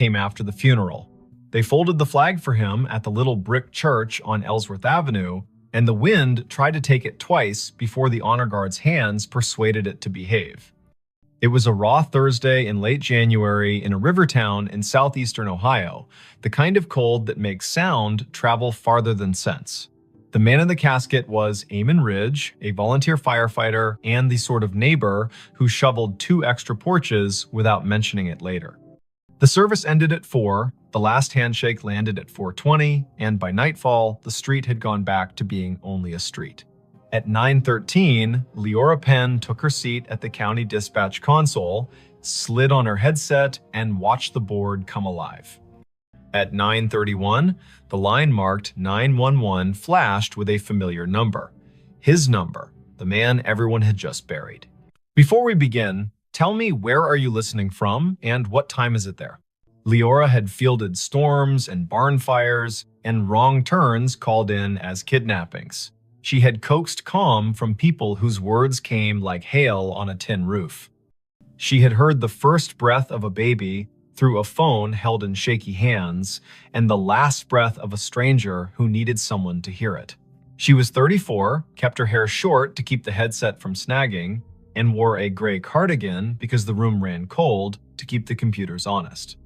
came after the funeral. They folded the flag for him at the little brick church on Ellsworth Avenue, and the wind tried to take it twice before the honor guard's hands persuaded it to behave. It was a raw Thursday in late January in a river town in southeastern Ohio, the kind of cold that makes sound travel farther than sense. The man in the casket was Eamon Ridge, a volunteer firefighter and the sort of neighbor who shoveled 2 extra porches without mentioning it later. The service ended at 4, the last handshake landed at 4:20, and by nightfall, the street had gone back to being only a street. At 9:13, Leora Penn took her seat at the county dispatch console, slid on her headset, and watched the board come alive. At 9:31, the line marked 911 flashed with a familiar number. His number, the man everyone had just buried. Before we begin, tell me, where are you listening from and what time is it there? Leora had fielded storms and barn fires, and wrong turns called in as kidnappings. She had coaxed calm from people whose words came like hail on a tin roof. She had heard the first breath of a baby through a phone held in shaky hands, and the last breath of a stranger who needed someone to hear it. She was 34, kept her hair short to keep the headset from snagging, and wore a gray cardigan because the room ran cold to keep the computers honest.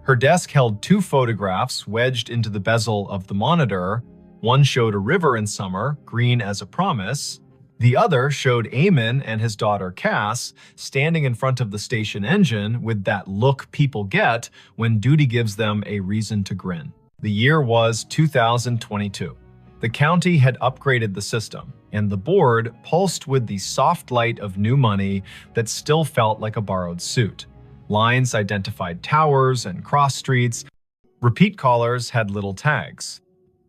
Her desk held 2 photographs wedged into the bezel of the monitor. One showed a river in summer, green as a promise. The other showed Eamon and his daughter Cass standing in front of the station engine with that look people get when duty gives them a reason to grin. The year was 2022. The county had upgraded the system, and the board pulsed with the soft light of new money that still felt like a borrowed suit. Lines identified towers and cross streets. Repeat callers had little tags.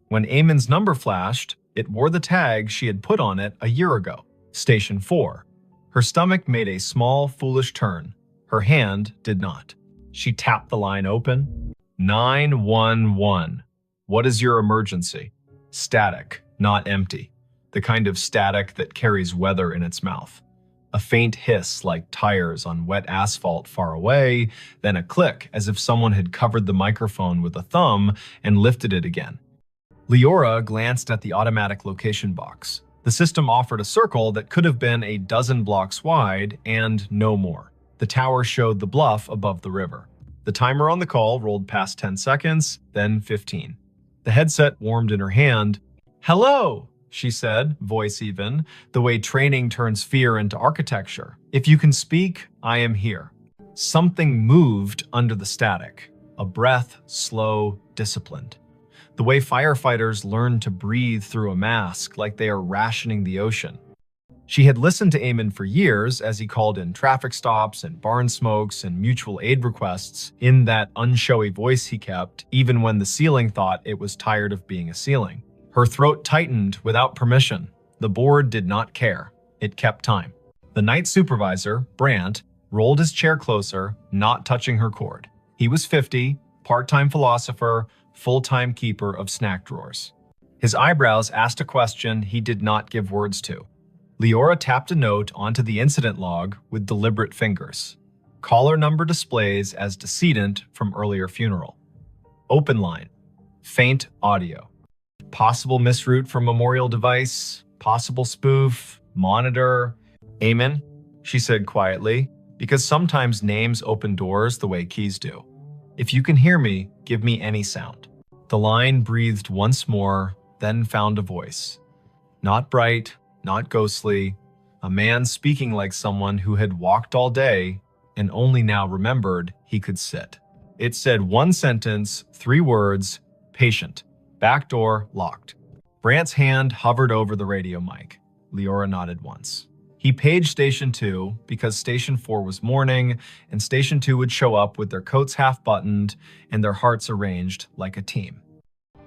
When Eamon's number flashed, it wore the tag she had put on it a year ago, Station 4. Her stomach made a small, foolish turn. Her hand did not. She tapped the line open. 911. What is your emergency? Static, not empty. The kind of static that carries weather in its mouth. A faint hiss like tires on wet asphalt far away, then a click as if someone had covered the microphone with a thumb and lifted it again. Leora glanced at the automatic location box. The system offered a circle that could have been a dozen blocks wide and no more. The tower showed the bluff above the river. The timer on the call rolled past 10 seconds, then 15. The headset warmed in her hand. "Hello," she said, voice even, the way training turns fear into architecture. "If you can speak, I am here." Something moved under the static. A breath, slow, disciplined. The way firefighters learn to breathe through a mask like they are rationing the ocean. She had listened to Eamon for years as he called in traffic stops and barn smokes and mutual aid requests in that unshowy voice he kept, even when the ceiling thought it was tired of being a ceiling. Her throat tightened without permission. The board did not care. It kept time. The night supervisor, Brandt, rolled his chair closer, not touching her cord. He was 50, part-time philosopher, full-time keeper of snack drawers. His eyebrows asked a question he did not give words to. Leora tapped a note onto the incident log with deliberate fingers. Caller number displays as decedent from earlier funeral. Open line. Faint audio. Possible misroute for memorial device. Possible spoof. Monitor. "Eamon," she said quietly, because sometimes names open doors the way keys do. "If you can hear me, give me any sound." The line breathed once more, then found a voice. Not bright, not ghostly, a man speaking like someone who had walked all day and only now remembered he could sit. It said one sentence, 3 words, patient, back door locked. Brandt's hand hovered over the radio mic. Leora nodded once. He paged Station 2 because Station 4 was morning, and Station 2 would show up with their coats half-buttoned and their hearts arranged like a team.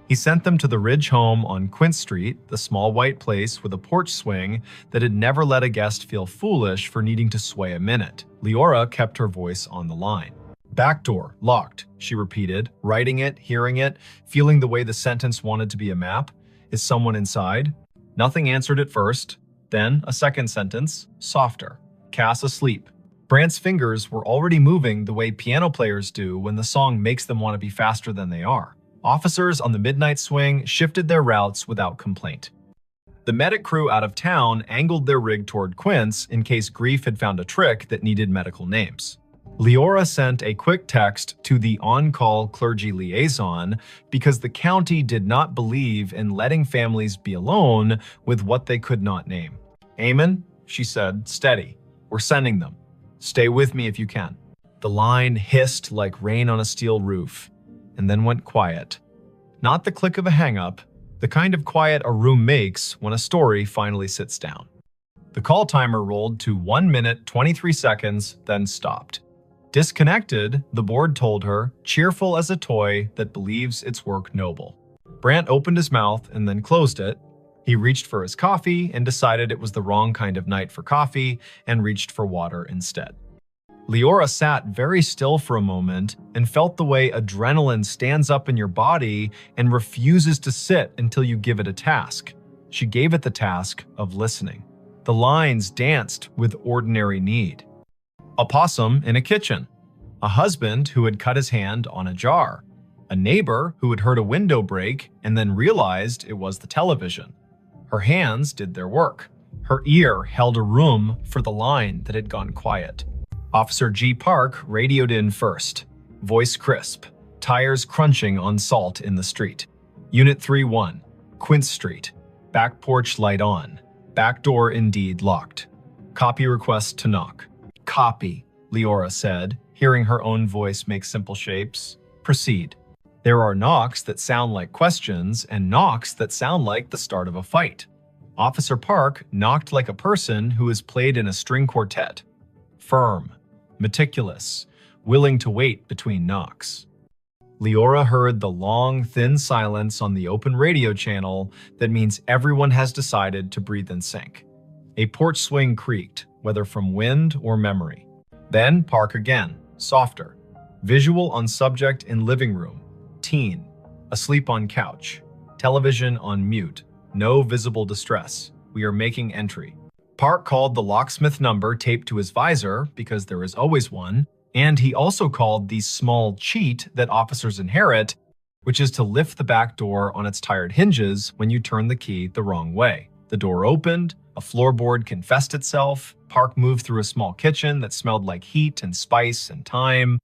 He sent them to the Ridge home on Quint Street, the small white place with a porch swing that had never let a guest feel foolish for needing to sway a minute. Leora kept her voice on the line. "Back door, locked," she repeated, writing it, hearing it, feeling the way the sentence wanted to be a map. "Is someone inside?" Nothing answered at first. Then a second sentence, softer. "Cass asleep." Brant's fingers were already moving the way piano players do when the song makes them want to be faster than they are. Officers on the midnight swing shifted their routes without complaint. The medic crew out of town angled their rig toward Quince in case Grief had found a trick that needed medical names. Leora sent a quick text to the on-call clergy liaison because the county did not believe in letting families be alone with what they could not name. "Amen," she said, "steady. We're sending them. Stay with me if you can." The line hissed like rain on a steel roof, and then went quiet. Not the click of a hang-up, the kind of quiet a room makes when a story finally sits down. The call timer rolled to 1 minute 23 seconds, then stopped. Disconnected, the board told her, cheerful as a toy that believes its work noble. Brant opened his mouth and then closed it. He reached for his coffee and decided it was the wrong kind of night for coffee and reached for water instead. Leora sat very still for a moment and felt the way adrenaline stands up in your body and refuses to sit until you give it a task. She gave it the task of listening. The lines danced with ordinary need. A possum in a kitchen. A husband who had cut his hand on a jar. A neighbor who had heard a window break and then realized it was the television. Her hands did their work. Her ear held a room for the line that had gone quiet. Officer G. Park radioed in first. Voice crisp. Tires crunching on salt in the street. Unit 3-1. Quince Street. Back porch light on. Back door indeed locked. Copy request to knock. "Copy," Leora said, hearing her own voice make simple shapes. "Proceed." There are knocks that sound like questions and knocks that sound like the start of a fight. Officer Park knocked like a person who has played in a string quartet. Firm, meticulous, willing to wait between knocks. Leora heard the long, thin silence on the open radio channel that means everyone has decided to breathe in sync. A porch swing creaked, whether from wind or memory. Then Park again, softer. Visual on subject in living room. Teen. Asleep on couch. Television on mute. No visible distress. We are making entry. Park called the locksmith number taped to his visor, because there is always one, and he also called the small cheat that officers inherit, which is to lift the back door on its tired hinges when you turn the key the wrong way. The door opened, a floorboard confessed itself. Park moved through a small kitchen that smelled like heat and spice and thyme.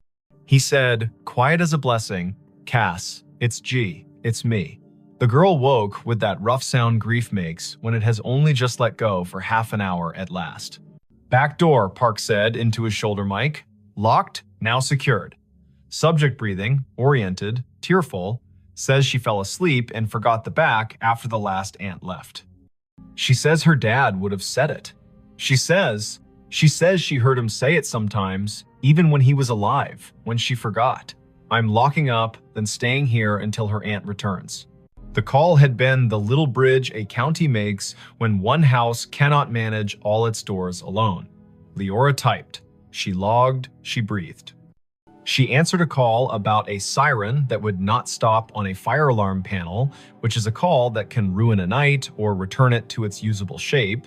He said, quiet as a blessing, "Cass, it's G, it's me." The girl woke with that rough sound grief makes when it has only just let go for half an hour at last. "Back door," Park said into his shoulder mic. "Locked, now secured." Subject breathing, oriented, tearful, says she fell asleep and forgot the back after the last aunt left. She says her dad would have said it. She says she heard him say it sometimes, even when he was alive, when she forgot. "I'm locking up, then staying here until her aunt returns." The call had been the little bridge a county makes when one house cannot manage all its doors alone. Leora typed. She logged, she breathed. She answered a call about a siren that would not stop on a fire alarm panel, which is a call that can ruin a night or return it to its usable shape.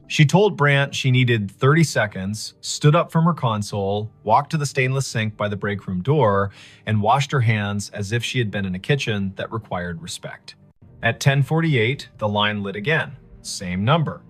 She told Brant she needed 30 seconds, stood up from her console, walked to the stainless sink by the break room door, and washed her hands as if she had been in a kitchen that required respect. At 10:48, the line lit again. Same number.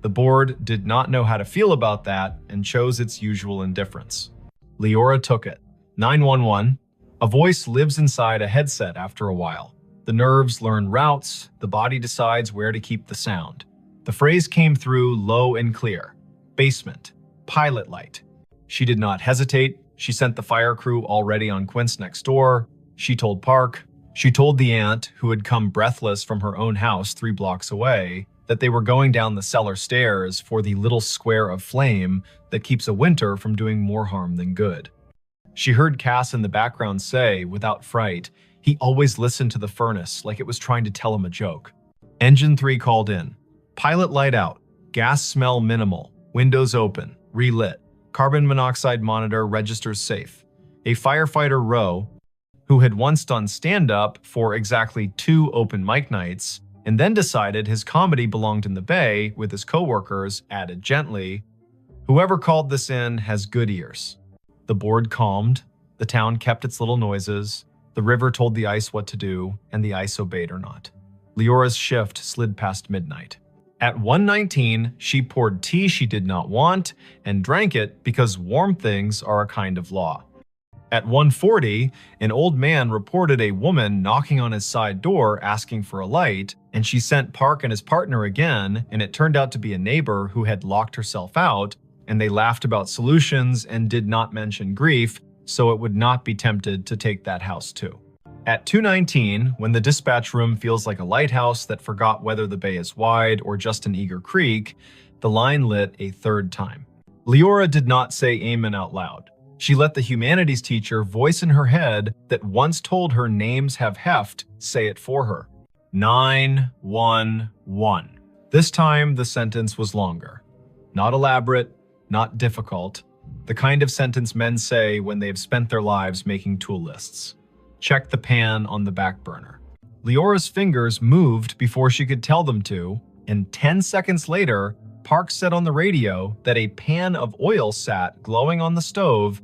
The board did not know how to feel about that and chose its usual indifference. Leora took it. 911. A voice lives inside a headset after a while. The nerves learn routes, the body decides where to keep the sound. The phrase came through low and clear. Basement. Pilot light. She did not hesitate. She sent the fire crew already on Quince next door. She told Park. She told the aunt, who had come breathless from her own house 3 blocks away, that they were going down the cellar stairs for the little square of flame that keeps a winter from doing more harm than good. She heard Cass in the background say, without fright, he always listened to the furnace like it was trying to tell him a joke. Engine 3 called in. Pilot light out. Gas smell minimal. Windows open. Relit. Carbon monoxide monitor registers safe. A firefighter Rowe, who had once done stand-up for exactly 2 open mic nights, and then decided his comedy belonged in the bay with his coworkers, added gently, Whoever called this in has good ears. The board calmed, the town kept its little noises, the river told the ice what to do, and the ice obeyed or not. Leora's shift slid past midnight. At 1:19, she poured tea she did not want and drank it because warm things are a kind of law. At 1:40, an old man reported a woman knocking on his side door asking for a light, and she sent Park and his partner again, and it turned out to be a neighbor who had locked herself out, and they laughed about solutions and did not mention grief, so it would not be tempted to take that house too. At 2:19, when the dispatch room feels like a lighthouse that forgot whether the bay is wide or just an eager creek, the line lit a third time. Leora did not say amen out loud. She let the humanities teacher voice in her head that once told her names have heft say it for her. 911. This time the sentence was longer. Not elaborate, not difficult. The kind of sentence men say when they've spent their lives making tool lists. Check the pan on the back burner. Leora's fingers moved before she could tell them to, and 10 seconds later, Park said on the radio that a pan of oil sat glowing on the stove,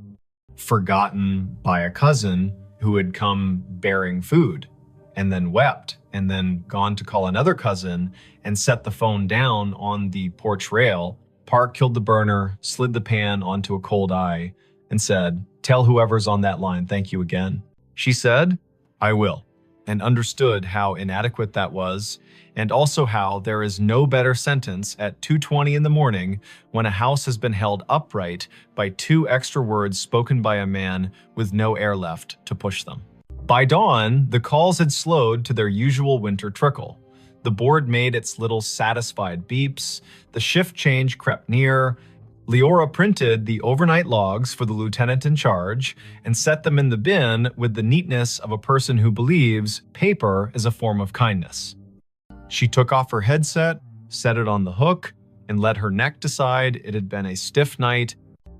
forgotten by a cousin who had come bearing food, and then wept, and then gone to call another cousin and set the phone down on the porch rail. Park killed the burner, slid the pan onto a cold eye, and said, "Tell whoever's on that line thank you again." She said, "I will," and understood how inadequate that was, and also how there is no better sentence at 2:20 in the morning when a house has been held upright by 2 extra words spoken by a man with no air left to push them. By dawn, the calls had slowed to their usual winter trickle. The board made its little satisfied beeps, the shift change crept near. Leora printed the overnight logs for the lieutenant in charge and set them in the bin with the neatness of a person who believes paper is a form of kindness. She took off her headset, set it on the hook, and let her neck decide it had been a stiff night.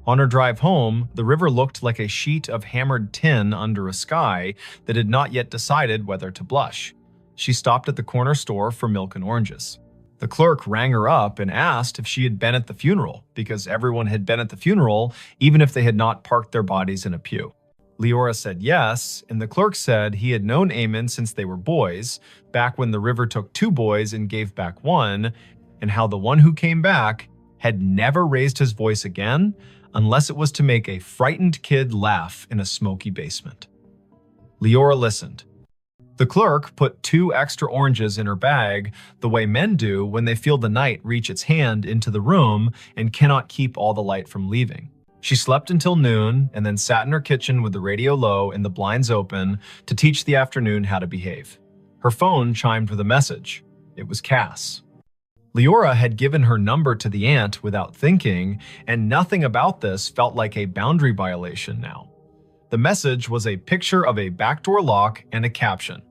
On her drive home, the river looked like a sheet of hammered tin under a sky that had not yet decided whether to blush. She stopped at the corner store for milk and oranges. The clerk rang her up and asked if she had been at the funeral, because everyone had been at the funeral, even if they had not parked their bodies in a pew. Leora said yes, and the clerk said he had known Eamon since they were boys, back when the river took 2 boys and gave back 1, and how the one who came back had never raised his voice again, unless it was to make a frightened kid laugh in a smoky basement. Leora listened. The clerk put 2 extra oranges in her bag, the way men do when they feel the night reach its hand into the room and cannot keep all the light from leaving. She slept until noon and then sat in her kitchen with the radio low and the blinds open to teach the afternoon how to behave. Her phone chimed with a message. It was Cass. Leora had given her number to the aunt without thinking, and nothing about this felt like a boundary violation now. The message was a picture of a backdoor lock and a caption.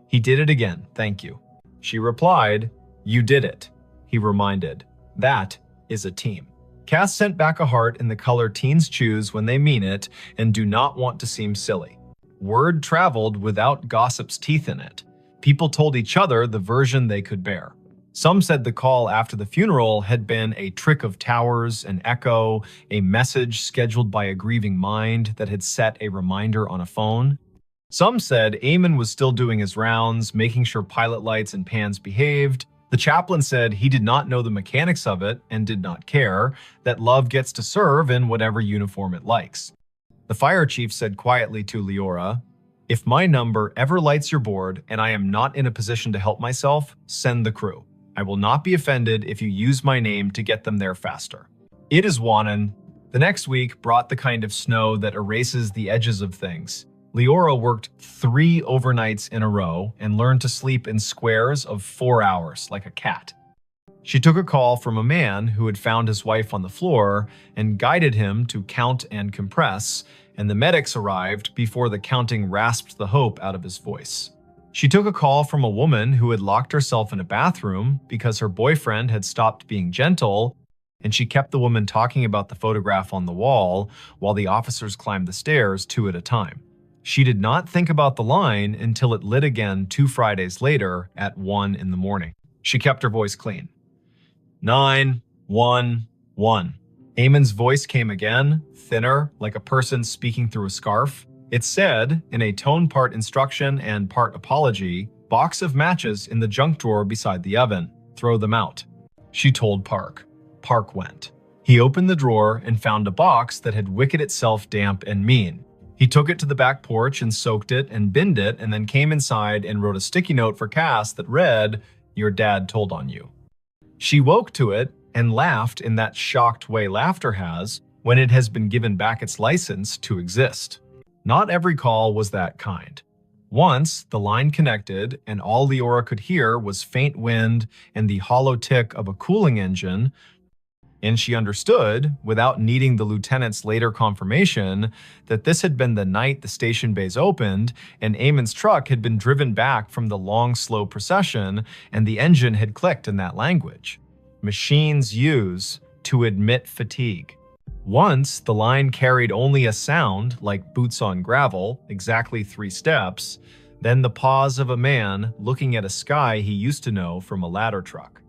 "He did it again, thank you." She replied, "You did it." He reminded, "That is a team." Cass sent back a heart in the color teens choose when they mean it and do not want to seem silly. Word traveled without gossip's teeth in it. People told each other the version they could bear. Some said the call after the funeral had been a trick of towers, an echo, a message scheduled by a grieving mind that had set a reminder on a phone. Some said Eamon was still doing his rounds, making sure pilot lights and pans behaved. The chaplain said he did not know the mechanics of it and did not care, that love gets to serve in whatever uniform it likes. The fire chief said quietly to Leora, "If my number ever lights your board and I am not in a position to help myself, send the crew. I will not be offended if you use my name to get them there faster." It is Wannon. The next week brought the kind of snow that erases the edges of things. Leora worked 3 overnights in a row and learned to sleep in squares of 4 hours like a cat. She took a call from a man who had found his wife on the floor and guided him to count and compress, and the medics arrived before the counting rasped the hope out of his voice. She took a call from a woman who had locked herself in a bathroom because her boyfriend had stopped being gentle, and she kept the woman talking about the photograph on the wall while the officers climbed the stairs 2 at a time. She did not think about the line until it lit again 2 Fridays later at 1 in the morning. She kept her voice clean. 911. Eamon's voice came again, thinner, like a person speaking through a scarf. It said, in a tone part instruction and part apology, "Box of matches in the junk drawer beside the oven. Throw them out." She told Park. Park went. He opened the drawer and found a box that had wicked itself damp and mean. He took it to the back porch and soaked it and binned it, and then came inside and wrote a sticky note for Cass that read, "Your dad told on you." She woke to it and laughed in that shocked way laughter has when it has been given back its license to exist. Not every call was that kind. Once, the line connected, and all Leora could hear was faint wind and the hollow tick of a cooling engine, and she understood, without needing the lieutenant's later confirmation, that this had been the night the station bays opened, and Eamon's truck had been driven back from the long, slow procession, and the engine had clicked in that language. Machines use to admit fatigue. Once, the line carried only a sound, like boots on gravel, exactly 3 steps, then the pause of a man looking at a sky he used to know from a ladder truck.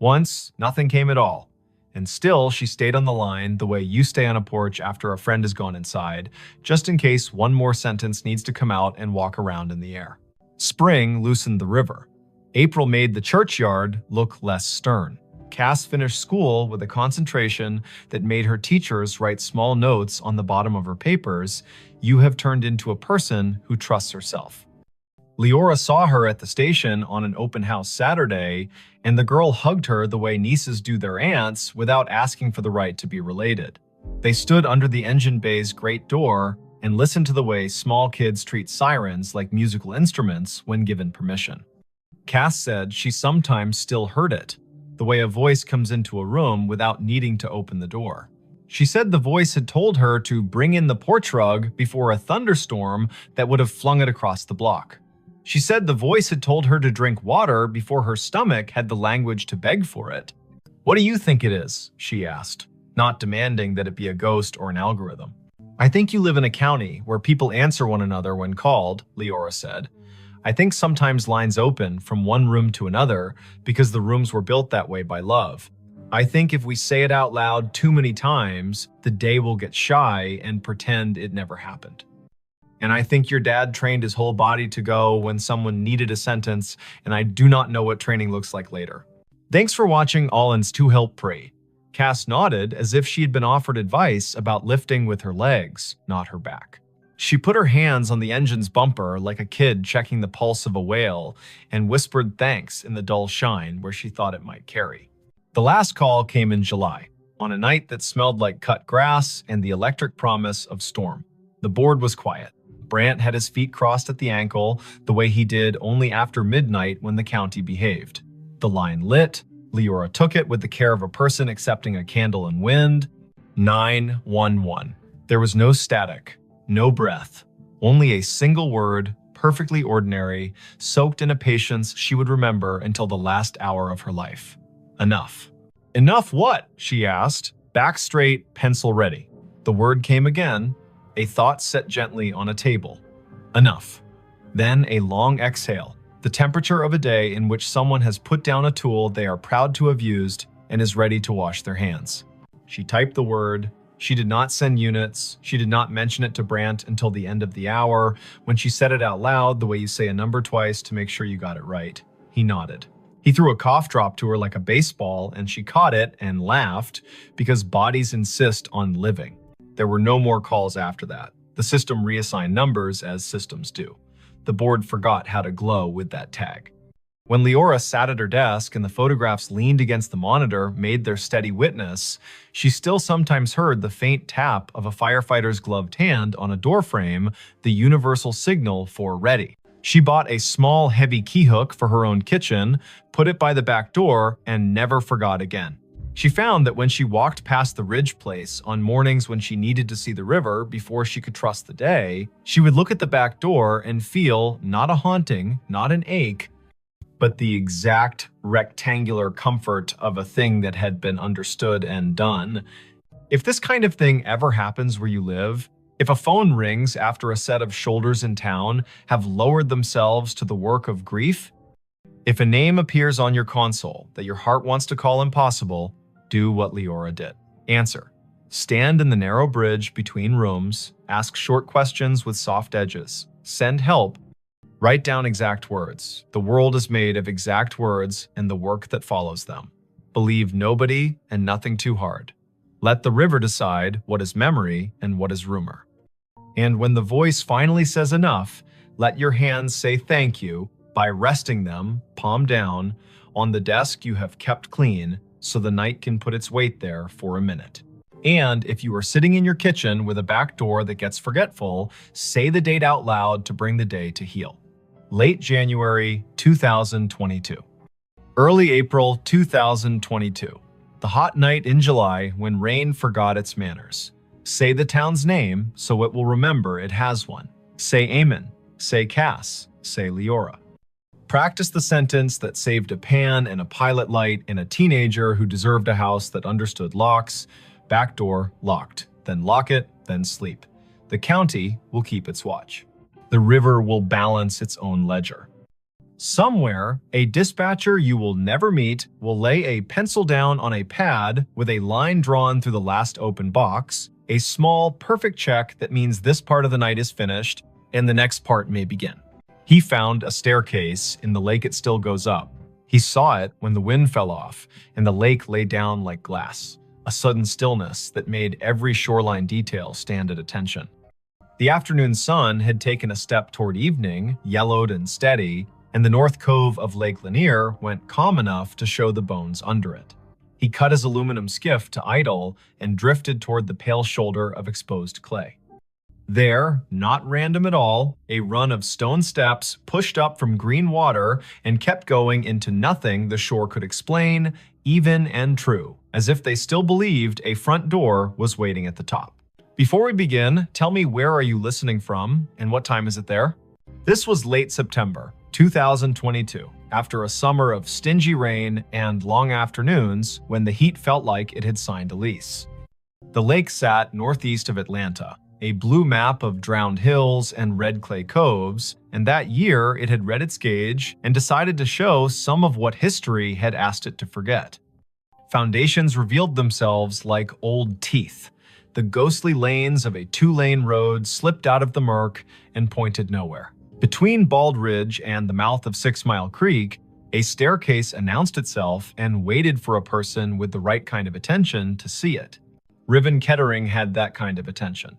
Once, nothing came at all. And still, she stayed on the line the way you stay on a porch after a friend has gone inside, just in case one more sentence needs to come out and walk around in the air. Spring loosened the river. April made the churchyard look less stern. Cass finished school with a concentration that made her teachers write small notes on the bottom of her papers. "You have turned into a person who trusts herself." Leora saw her at the station on an open house Saturday, and the girl hugged her the way nieces do their aunts without asking for the right to be related. They stood under the engine bay's great door and listened to the way small kids treat sirens like musical instruments when given permission. Cass said she sometimes still heard it, the way a voice comes into a room without needing to open the door. She said the voice had told her to bring in the porch rug before a thunderstorm that would have flung it across the block. She said the voice had told her to drink water before her stomach had the language to beg for it. "What do you think it is?" she asked, not demanding that it be a ghost or an algorithm. "I think you live in a county where people answer one another when called," Leora said. "I think sometimes lines open from one room to another because the rooms were built that way by love. I think if we say it out loud too many times, the day will get shy and pretend it never happened. And I think your dad trained his whole body to go when someone needed a sentence, and I do not know what training looks like later." Thanks for watching Allen's To Help Pray. Cass nodded as if she had been offered advice about lifting with her legs, not her back. She put her hands on the engine's bumper like a kid checking the pulse of a whale and whispered thanks in the dull shine where she thought it might carry. The last call came in July, on a night that smelled like cut grass and the electric promise of storm. The board was quiet. Brant had his feet crossed at the ankle, the way he did only after midnight when the county behaved. The line lit. Leora took it with the care of a person accepting a candle in wind. 911. There was no static, no breath, only a single word, perfectly ordinary, soaked in a patience she would remember until the last hour of her life. Enough. "Enough what?" she asked. Back straight, pencil ready. The word came again, a thought set gently on a table. Enough. Then a long exhale, the temperature of a day in which someone has put down a tool they are proud to have used and is ready to wash their hands. She typed the word. She did not send units. She did not mention it to Brant until the end of the hour, when she said it out loud the way you say a number twice to make sure you got it right. He nodded. He threw a cough drop to her like a baseball, and she caught it and laughed because bodies insist on living. There were no more calls after that. The system reassigned numbers as systems do. The board forgot how to glow with that tag. When Leora sat at her desk and the photographs leaned against the monitor made their steady witness, she still sometimes heard the faint tap of a firefighter's gloved hand on a doorframe, the universal signal for ready. She bought a small, heavy key hook for her own kitchen, put it by the back door, and never forgot again. She found that when she walked past the Ridge place on mornings when she needed to see the river before she could trust the day, she would look at the back door and feel not a haunting, not an ache, but the exact rectangular comfort of a thing that had been understood and done. If this kind of thing ever happens where you live, if a phone rings after a set of shoulders in town have lowered themselves to the work of grief, if a name appears on your console that your heart wants to call impossible, do what Leora did. Answer. Stand in the narrow bridge between rooms, ask short questions with soft edges, send help, write down exact words. The world is made of exact words and the work that follows them. Believe nobody and nothing too hard. Let the river decide what is memory and what is rumor. And when the voice finally says enough, let your hands say thank you by resting them, palm down, on the desk you have kept clean so the night can put its weight there for a minute. And if you are sitting in your kitchen with a back door that gets forgetful, say the date out loud to bring the day to heal. Late January 2022. Early April 2022. The hot night in July when rain forgot its manners. Say the town's name so it will remember it has one. Say Amen. Say Cass. Say Leora. Practice the sentence that saved a pan and a pilot light in a teenager who deserved a house that understood locks. Back door locked. Then lock it, then sleep. The county will keep its watch. The river will balance its own ledger. Somewhere, a dispatcher you will never meet will lay a pencil down on a pad with a line drawn through the last open box, a small, perfect check that means this part of the night is finished and the next part may begin. He found a staircase in the lake it still goes up. He saw it when the wind fell off and the lake lay down like glass, a sudden stillness that made every shoreline detail stand at attention. The afternoon sun had taken a step toward evening, yellowed and steady, and the north cove of Lake Lanier went calm enough to show the bones under it. He cut his aluminum skiff to idle and drifted toward the pale shoulder of exposed clay. There, not random at all, a run of stone steps pushed up from green water and kept going into nothing the shore could explain, even and true, as if they still believed a front door was waiting at the top. Before we begin, tell me where are you listening from and what time is it there? This was late September 2022, after a summer of stingy rain and long afternoons when the heat felt like it had signed a lease. The lake sat northeast of Atlanta, a blue map of drowned hills and red clay coves, and that year it had read its gauge and decided to show some of what history had asked it to forget. Foundations revealed themselves like old teeth. The ghostly lanes of a two-lane road slipped out of the murk and pointed nowhere. Between Bald Ridge and the mouth of 6 Mile Creek, a staircase announced itself and waited for a person with the right kind of attention to see it. Riven Kettering had that kind of attention.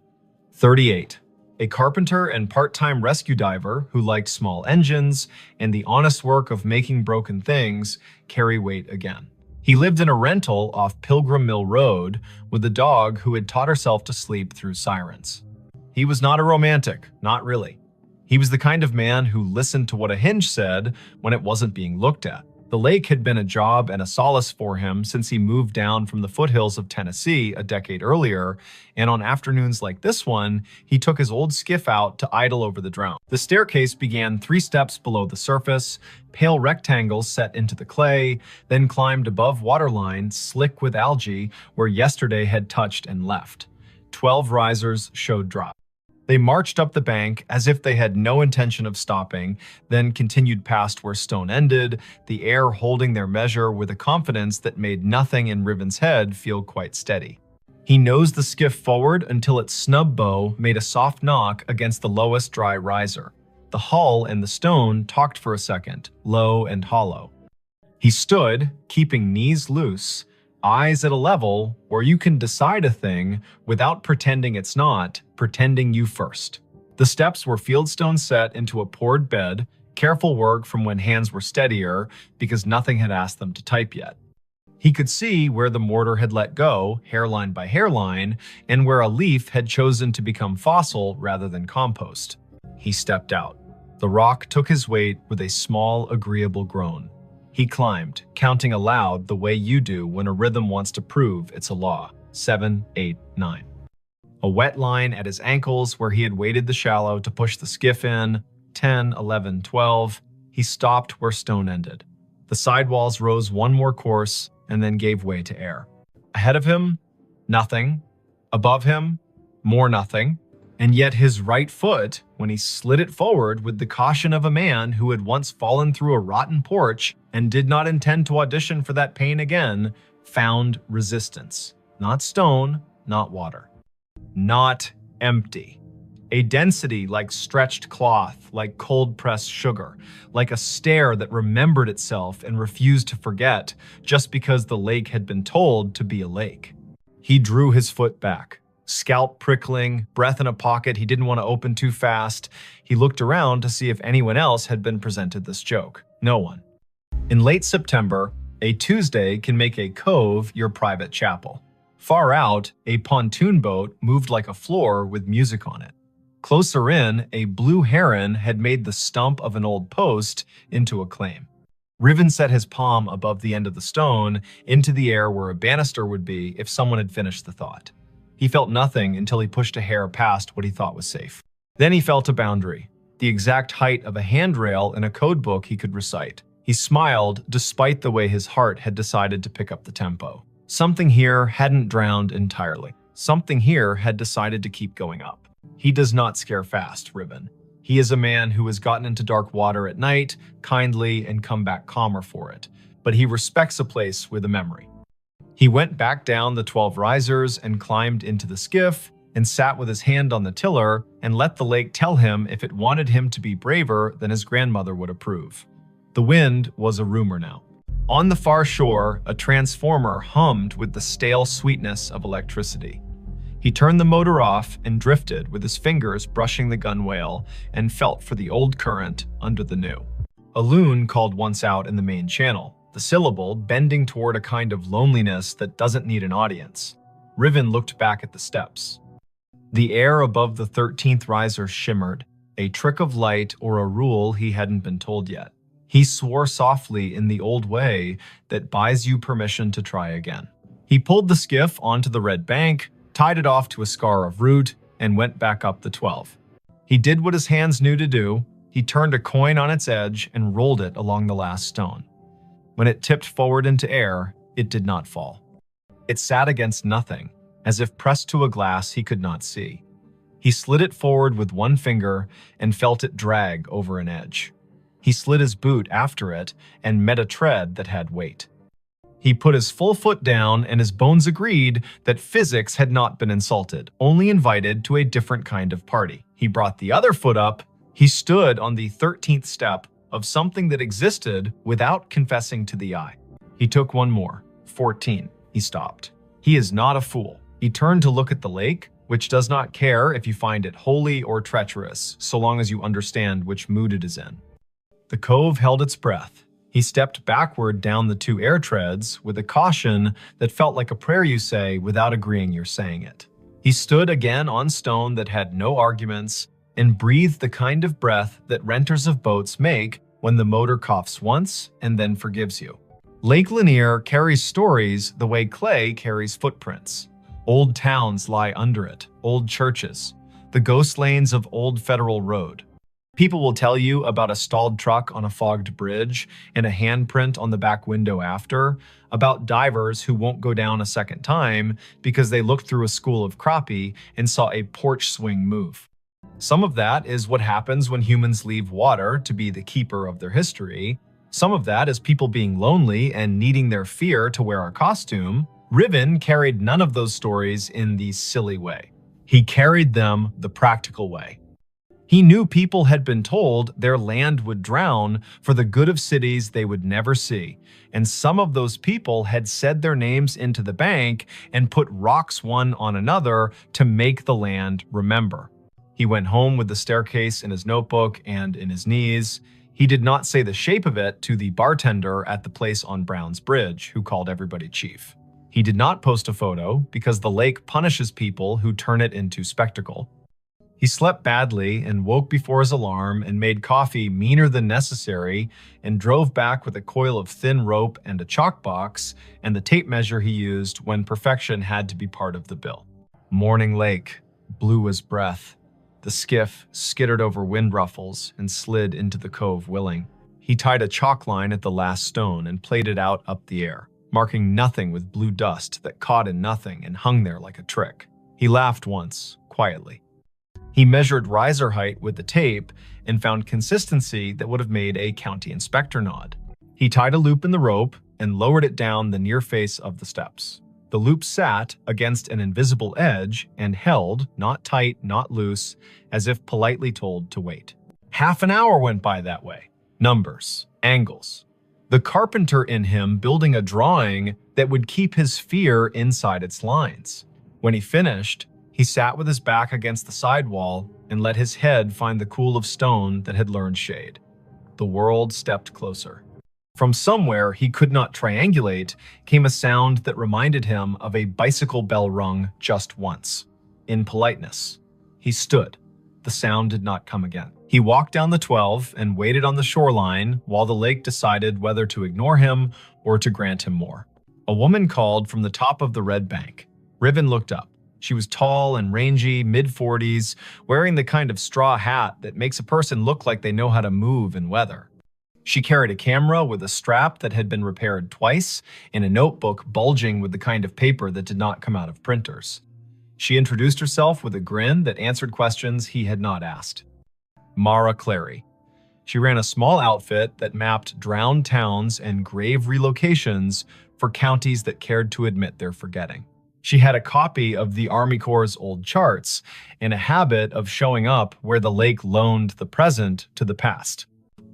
38. A carpenter and part-time rescue diver who liked small engines and the honest work of making broken things carry weight again. He lived in a rental off Pilgrim Mill Road with a dog who had taught herself to sleep through sirens. He was not a romantic, not really. He was the kind of man who listened to what a hinge said when it wasn't being looked at. The lake had been a job and a solace for him since he moved down from the foothills of Tennessee a decade earlier, and on afternoons like this one, he took his old skiff out to idle over the drown. The staircase began 3 steps below the surface, pale rectangles set into the clay, then climbed above waterline, slick with algae, where yesterday had touched and left. 12 risers showed drop. They marched up the bank as if they had no intention of stopping, then continued past where stone ended, the air holding their measure with a confidence that made nothing in Riven's head feel quite steady. He nosed the skiff forward until its snub bow made a soft knock against the lowest dry riser. The hull and the stone talked for a second, low and hollow. He stood, keeping knees loose, eyes at a level where you can decide a thing without pretending it's not, pretending you first. The steps were fieldstone set into a poured bed, careful work from when hands were steadier because nothing had asked them to type yet. He could see where the mortar had let go, hairline by hairline, and where a leaf had chosen to become fossil rather than compost. He stepped out. The rock took his weight with a small, agreeable groan. He climbed, counting aloud the way you do when a rhythm wants to prove it's a law. 7, 8, 9. A wet line at his ankles where he had waded the shallow to push the skiff in. 10, 11, 12. He stopped where stone ended. The sidewalls rose one more course and then gave way to air. Ahead of him, nothing. Above him, more nothing. And yet his right foot, when he slid it forward with the caution of a man who had once fallen through a rotten porch and did not intend to audition for that pain again, found resistance. Not stone, not water. Not empty. A density like stretched cloth, like cold-pressed sugar, like a stare that remembered itself and refused to forget just because the lake had been told to be a lake. He drew his foot back, scalp prickling, breath in a pocket he didn't want to open too fast. He looked around to see if anyone else had been presented this joke. No one. In late September, a Tuesday can make a cove your private chapel. Far out, a pontoon boat moved like a floor with music on it. Closer in, a blue heron had made the stump of an old post into a claim. Riven set his palm above the end of the stone into the air where a banister would be if someone had finished the thought. He felt nothing until he pushed a hair past what he thought was safe. Then he felt a boundary, the exact height of a handrail in a code book he could recite. He smiled despite the way his heart had decided to pick up the tempo. Something here hadn't drowned entirely. Something here had decided to keep going up. He does not scare fast, Riven. He is a man who has gotten into dark water at night, kindly, and come back calmer for it. But he respects a place with a memory. He went back down the 12 risers and climbed into the skiff and sat with his hand on the tiller and let the lake tell him if it wanted him to be braver than his grandmother would approve. The wind was a rumor now. On the far shore, a transformer hummed with the stale sweetness of electricity. He turned the motor off and drifted with his fingers brushing the gunwale and felt for the old current under the new. A loon called once out in the main channel, the syllable bending toward a kind of loneliness that doesn't need an audience. Riven looked back at the steps. The air above the 13th riser shimmered, a trick of light or a rule he hadn't been told yet. He swore softly in the old way that buys you permission to try again. He pulled the skiff onto the red bank, tied it off to a scar of root, and went back up the 12. He did what his hands knew to do. He turned a coin on its edge and rolled it along the last stone. When it tipped forward into air, it did not fall. It sat against nothing, as if pressed to a glass he could not see. He slid it forward with one finger and felt it drag over an edge. He slid his boot after it and met a tread that had weight. He put his full foot down and his bones agreed that physics had not been insulted, only invited to a different kind of party. He brought the other foot up. He stood on the 13th step of something that existed without confessing to the eye. He took one more. 14. He stopped. He is not a fool. He turned to look at the lake, which does not care if you find it holy or treacherous, so long as you understand which mood it is in. The cove held its breath. He stepped backward down the 2 air treads with a caution that felt like a prayer you say without agreeing you're saying it. He stood again on stone that had no arguments and breathed the kind of breath that renters of boats make when the motor coughs once and then forgives you. Lake Lanier carries stories the way clay carries footprints. Old towns lie under it, old churches, the ghost lanes of Old Federal Road. People will tell you about a stalled truck on a fogged bridge and a handprint on the back window after, about divers who won't go down a second time because they looked through a school of crappie and saw a porch swing move. Some of that is what happens when humans leave water to be the keeper of their history. Some of that is people being lonely and needing their fear to wear a costume. Riven carried none of those stories in the silly way. He carried them the practical way. He knew people had been told their land would drown for the good of cities they would never see, and some of those people had said their names into the bank and put rocks one on another to make the land remember. He went home with the staircase in his notebook and in his knees. He did not say the shape of it to the bartender at the place on Brown's Bridge, who called everybody chief. He did not post a photo because the lake punishes people who turn it into spectacle. He slept badly and woke before his alarm and made coffee meaner than necessary and drove back with a coil of thin rope and a chalk box and the tape measure he used when perfection had to be part of the bill. Morning lake, blue as breath. The skiff skittered over wind ruffles and slid into the cove willing. He tied a chalk line at the last stone and played it out up the air, marking nothing with blue dust that caught in nothing and hung there like a trick. He laughed once, quietly. He measured riser height with the tape and found consistency that would have made a county inspector nod. He tied a loop in the rope and lowered it down the near face of the steps. The loop sat against an invisible edge and held, not tight, not loose, as if politely told to wait. Half an hour went by that way. Numbers, angles. The carpenter in him building a drawing that would keep his fear inside its lines. When he finished, he sat with his back against the sidewall and let his head find the cool of stone that had learned shade. The world stepped closer. From somewhere he could not triangulate came a sound that reminded him of a bicycle bell rung just once. In politeness, he stood. The sound did not come again. He walked down the 12 and waited on the shoreline while the lake decided whether to ignore him or to grant him more. A woman called from the top of the red bank. Riven looked up. She was tall and rangy, mid-40s, wearing the kind of straw hat that makes a person look like they know how to move in weather. She carried a camera with a strap that had been repaired twice and a notebook bulging with the kind of paper that did not come out of printers. She introduced herself with a grin that answered questions he had not asked. Mara Clary. She ran a small outfit that mapped drowned towns and grave relocations for counties that cared to admit their forgetting. She had a copy of the Army Corps' old charts and a habit of showing up where the lake loaned the present to the past.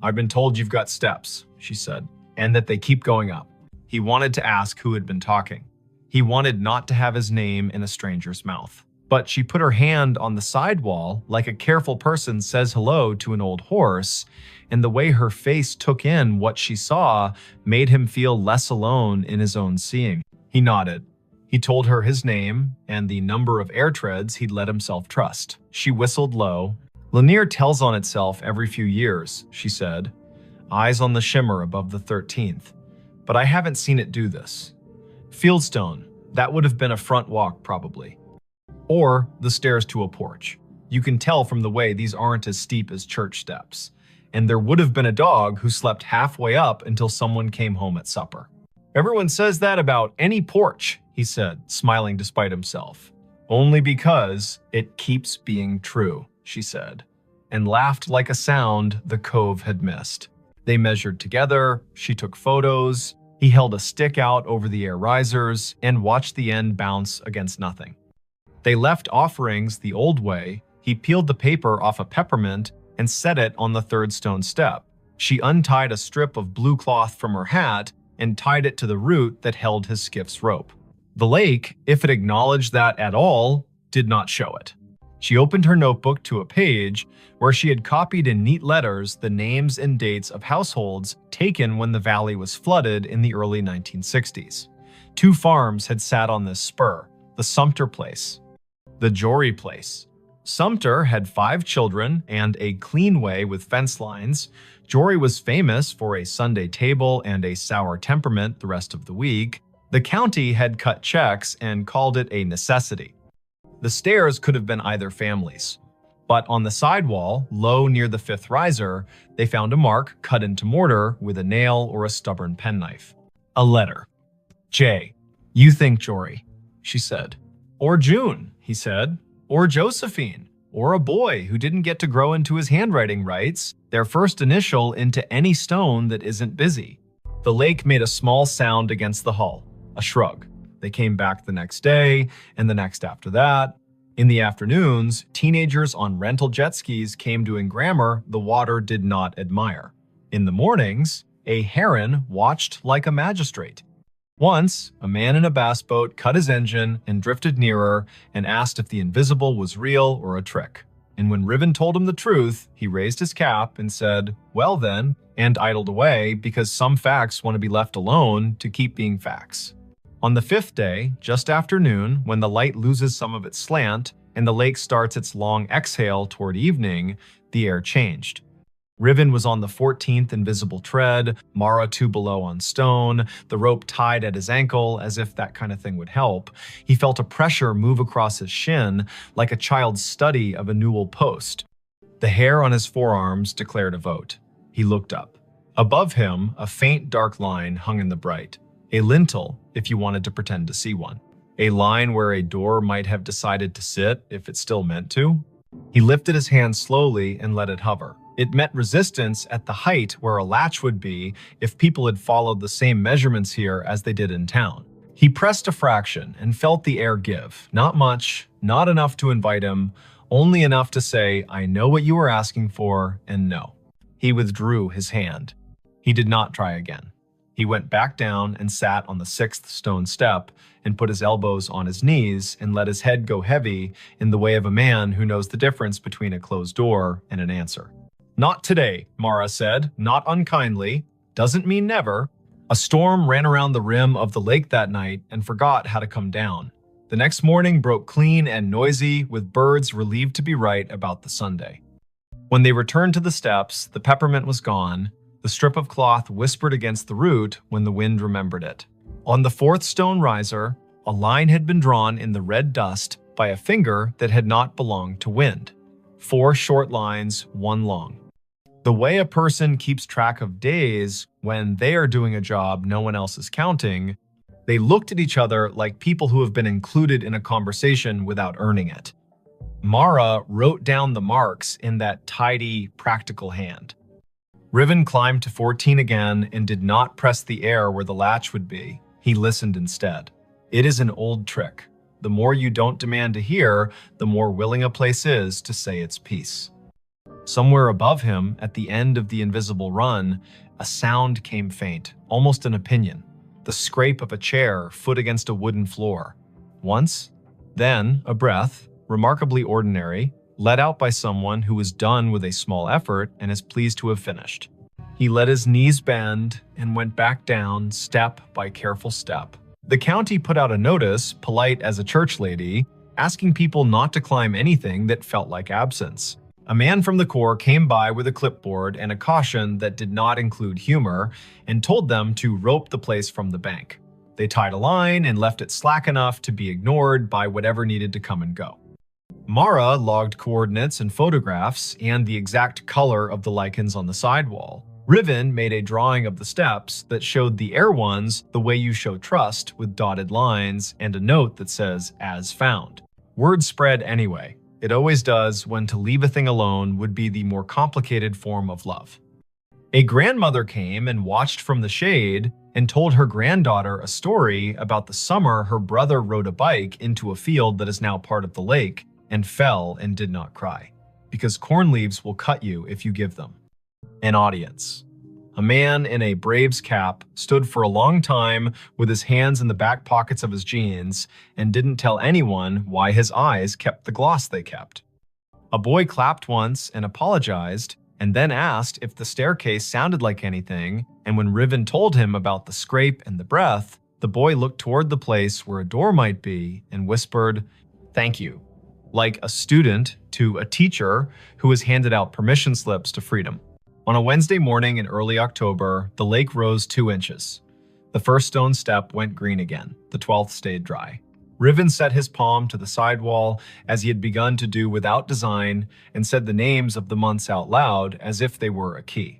"I've been told you've got steps," she said, "and that they keep going up." He wanted to ask who had been talking. He wanted not to have his name in a stranger's mouth. But she put her hand on the sidewall like a careful person says hello to an old horse, and the way her face took in what she saw made him feel less alone in his own seeing. He nodded. He told her his name and the number of air treads he'd let himself trust. She whistled low. "Lanier tells on itself every few years," she said, eyes on the shimmer above the 13th. "But I haven't seen it do this. Fieldstone, that would have been a front walk probably. Or the stairs to a porch. You can tell from the way these aren't as steep as church steps. And there would have been a dog who slept halfway up until someone came home at supper." "Everyone says that about any porch," he said, smiling despite himself. "Only because it keeps being true," she said, and laughed like a sound the cove had missed. They measured together, she took photos, he held a stick out over the air risers and watched the end bounce against nothing. They left offerings the old way. He peeled the paper off a peppermint and set it on the third stone step. She untied a strip of blue cloth from her hat and tied it to the root that held his skiff's rope. The lake, if it acknowledged that at all, did not show it. She opened her notebook to a page where she had copied in neat letters the names and dates of households taken when the valley was flooded in the early 1960s. 2 farms had sat on this spur, the Sumter place, the Jory place. Sumter had 5 children and a clean way with fence lines. Jory was famous for a Sunday table and a sour temperament the rest of the week. The county had cut checks and called it a necessity. The stairs could have been either family's. But on the sidewall, low near the 5th riser, they found a mark cut into mortar with a nail or a stubborn penknife. A letter. "Jay, you think Jory," she said. "Or June," he said. "Or Josephine. Or a boy who didn't get to grow into his handwriting rights, their first initial into any stone that isn't busy." The lake made a small sound against the hull, a shrug. They came back the next day, and the next after that. In the afternoons, teenagers on rental jet skis came doing grammar the water did not admire. In the mornings, a heron watched like a magistrate. Once, a man in a bass boat cut his engine and drifted nearer and asked if the invisible was real or a trick. And when Riven told him the truth, he raised his cap and said, "Well then," and idled away because some facts want to be left alone to keep being facts. On the 5th day, just after noon, when the light loses some of its slant and the lake starts its long exhale toward evening, the air changed. Riven was on the 14th invisible tread, Mara 2 below on stone, the rope tied at his ankle as if that kind of thing would help. He felt a pressure move across his shin like a child's study of a newel post. The hair on his forearms declared a vote. He looked up. Above him, a faint dark line hung in the bright. A lintel, if you wanted to pretend to see one. A line where a door might have decided to sit if it still meant to. He lifted his hand slowly and let it hover. It met resistance at the height where a latch would be if people had followed the same measurements here as they did in town. He pressed a fraction and felt the air give. Not much, not enough to invite him, only enough to say, "I know what you were asking for," and no. He withdrew his hand. He did not try again. He went back down and sat on the 6th stone step and put his elbows on his knees and let his head go heavy in the way of a man who knows the difference between a closed door and an answer. "Not today," Mara said, not unkindly. "Doesn't mean never." A storm ran around the rim of the lake that night and forgot how to come down. The next morning broke clean and noisy, with birds relieved to be right about the Sunday. When they returned to the steps, the peppermint was gone. The strip of cloth whispered against the root when the wind remembered it. On the 4th stone riser, a line had been drawn in the red dust by a finger that had not belonged to wind. 4 short lines, 1 long. The way a person keeps track of days when they are doing a job no one else is counting, they looked at each other like people who have been included in a conversation without earning it. Mara wrote down the marks in that tidy, practical hand. Riven climbed to 14 again and did not press the air where the latch would be. He listened instead. It is an old trick. The more you don't demand to hear, the more willing a place is to say its piece. Somewhere above him, at the end of the invisible run, a sound came faint, almost an opinion. The scrape of a chair, foot against a wooden floor. Once, then a breath, remarkably ordinary, let out by someone who was done with a small effort and is pleased to have finished. He let his knees bend and went back down, step by careful step. The county put out a notice, polite as a church lady, asking people not to climb anything that felt like absence. A man from the Corps came by with a clipboard and a caution that did not include humor and told them to rope the place from the bank. They tied a line and left it slack enough to be ignored by whatever needed to come and go. Mara logged coordinates and photographs and the exact color of the lichens on the sidewall. Riven made a drawing of the steps that showed the air ones the way you show trust, with dotted lines and a note that says, "As found." Word spread anyway. It always does when to leave a thing alone would be the more complicated form of love. A grandmother came and watched from the shade and told her granddaughter a story about the summer her brother rode a bike into a field that is now part of the lake and fell and did not cry, because corn leaves will cut you if you give them. An audience. A man in a Braves cap stood for a long time with his hands in the back pockets of his jeans and didn't tell anyone why his eyes kept the gloss they kept. A boy clapped once and apologized, and then asked if the staircase sounded like anything, and when Riven told him about the scrape and the breath, the boy looked toward the place where a door might be and whispered, "Thank you," like a student to a teacher who has handed out permission slips to freedom. On a Wednesday morning in early October, the lake rose 2 inches. The first stone step went green again. The 12th stayed dry. Riven set his palm to the sidewall as he had begun to do without design and said the names of the months out loud as if they were a key.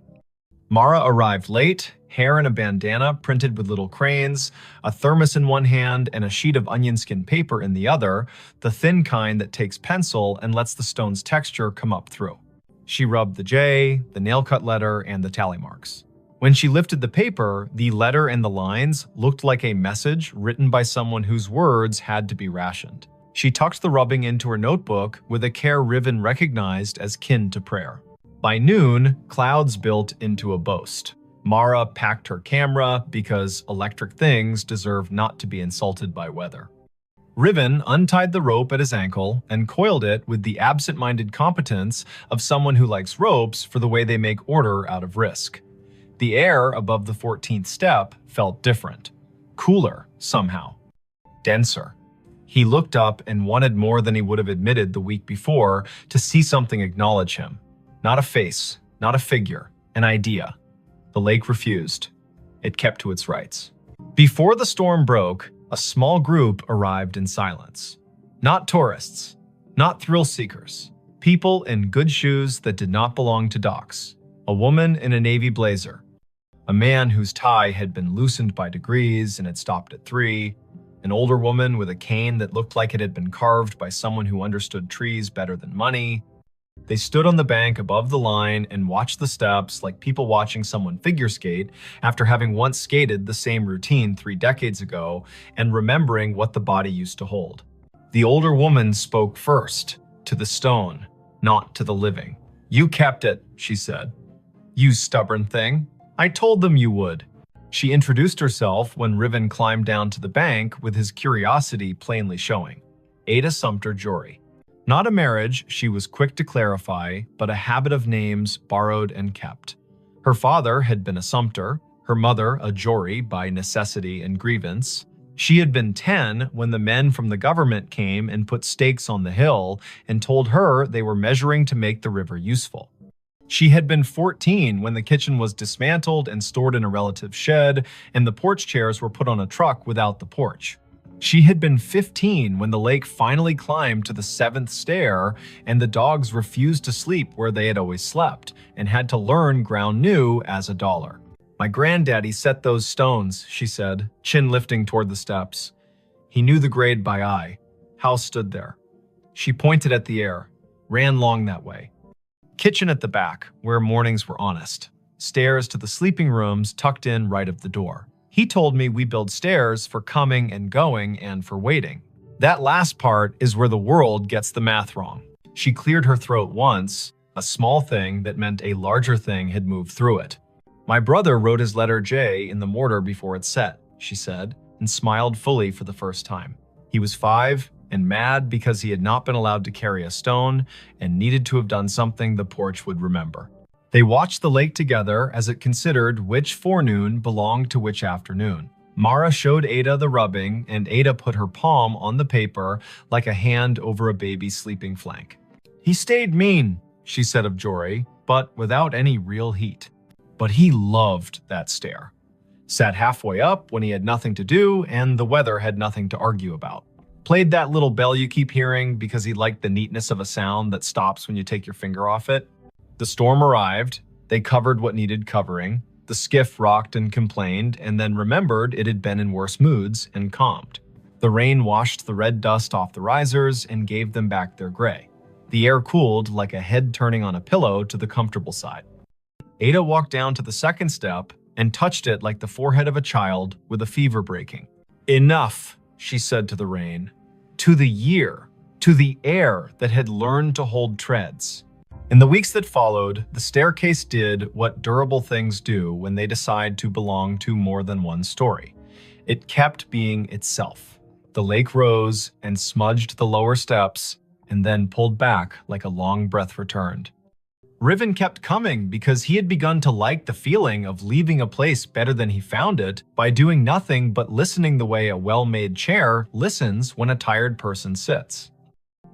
Mara arrived late, hair in a bandana printed with little cranes, a thermos in one hand and a sheet of onion skin paper in the other, the thin kind that takes pencil and lets the stone's texture come up through. She rubbed the J, the nail-cut letter, and the tally marks. When she lifted the paper, the letter and the lines looked like a message written by someone whose words had to be rationed. She tucked the rubbing into her notebook with a care Riven recognized as kin to prayer. By noon, clouds built into a boast. Mara packed her camera because electric things deserve not to be insulted by weather. Riven untied the rope at his ankle and coiled it with the absent-minded competence of someone who likes ropes for the way they make order out of risk. The air above the 14th step felt different. Cooler, somehow. Denser. He looked up and wanted more than he would have admitted the week before to see something acknowledge him. Not a face, not a figure, an idea. The lake refused. It kept to its rights. Before the storm broke, a small group arrived in silence. Not tourists, not thrill seekers. People in good shoes that did not belong to docks. A woman in a navy blazer. A man whose tie had been loosened by degrees and had stopped at 3. An older woman with a cane that looked like it had been carved by someone who understood trees better than money. They stood on the bank above the line and watched the steps like people watching someone figure skate after having once skated the same routine 3 decades ago and remembering what the body used to hold. The older woman spoke first, to the stone, not to the living. "You kept it," she said. "You stubborn thing. I told them you would." She introduced herself when Riven climbed down to the bank with his curiosity plainly showing. Ada Sumter Jory. Not a marriage, she was quick to clarify, but a habit of names borrowed and kept. Her father had been a Sumter, her mother a Jory by necessity and grievance. She had been 10 when the men from the government came and put stakes on the hill and told her they were measuring to make the river useful. She had been 14 when the kitchen was dismantled and stored in a relative's shed, and the porch chairs were put on a truck without the porch. She had been 15 when the lake finally climbed to the 7th stair and the dogs refused to sleep where they had always slept and had to learn ground new as $1. "My granddaddy set those stones," she said, chin lifting toward the steps. He knew the grade by eye. House stood there. She pointed at the air, ran long that way. Kitchen at the back, where mornings were honest. Stairs to the sleeping rooms tucked in right of the door. He told me we build stairs for coming and going and for waiting. That last part is where the world gets the math wrong. She cleared her throat once, a small thing that meant a larger thing had moved through it. "My brother wrote his letter J in the mortar before it set," she said, and smiled fully for the first time. He was 5 and mad because he had not been allowed to carry a stone and needed to have done something the porch would remember. They watched the lake together as it considered which forenoon belonged to which afternoon. Mara showed Ada the rubbing, and Ada put her palm on the paper like a hand over a baby's sleeping flank. "He stayed mean," she said of Jory, but without any real heat. But he loved that stair. Sat halfway up when he had nothing to do and the weather had nothing to argue about. Played that little bell you keep hearing because he liked the neatness of a sound that stops when you take your finger off it. The storm arrived, they covered what needed covering, the skiff rocked and complained, and then remembered it had been in worse moods and calmed. The rain washed the red dust off the risers and gave them back their gray. The air cooled like a head turning on a pillow to the comfortable side. Ada walked down to the second step and touched it like the forehead of a child with a fever breaking. "Enough," she said to the rain, to the year, to the air that had learned to hold treads. In the weeks that followed, the staircase did what durable things do when they decide to belong to more than one story. It kept being itself. The lake rose and smudged the lower steps and then pulled back like a long breath returned. Riven kept coming because he had begun to like the feeling of leaving a place better than he found it by doing nothing but listening the way a well-made chair listens when a tired person sits.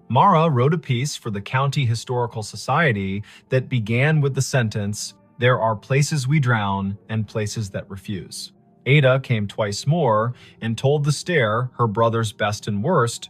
Mara wrote a piece for the County Historical Society that began with the sentence, "There are places we drown and places that refuse." Ada came twice more and told the stair her brother's best and worst.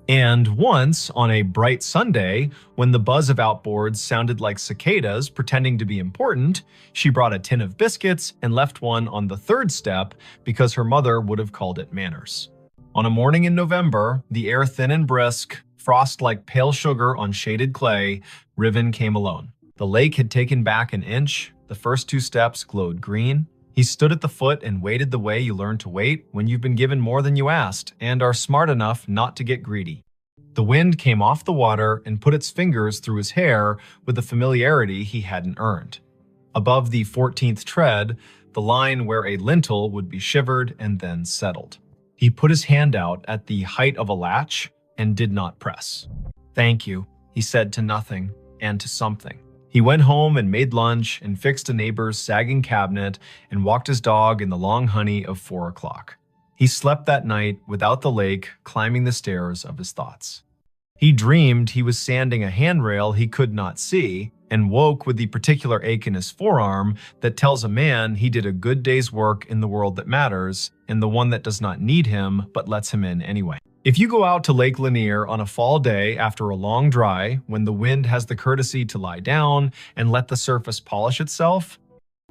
And once, on a bright Sunday, when the buzz of outboards sounded like cicadas pretending to be important, she brought a tin of biscuits and left one on the 3rd step because her mother would have called it manners. On a morning in November, the air thin and brisk, frost like pale sugar on shaded clay, Riven came alone. The lake had taken back an inch, the first 2 steps glowed green. He stood at the foot and waited the way you learn to wait when you've been given more than you asked and are smart enough not to get greedy. The wind came off the water and put its fingers through his hair with a familiarity he hadn't earned. Above the 14th tread, the line where a lintel would be shivered and then settled. He put his hand out at the height of a latch and did not press. "Thank you," he said to nothing and to something. He went home and made lunch and fixed a neighbor's sagging cabinet and walked his dog in the long honey of 4 o'clock. He slept that night without the lake climbing the stairs of his thoughts. He dreamed he was sanding a handrail he could not see and woke with the particular ache in his forearm that tells a man he did a good day's work in the world that matters and the one that does not need him but lets him in anyway. If you go out to Lake Lanier on a fall day after a long dry, when the wind has the courtesy to lie down and let the surface polish itself,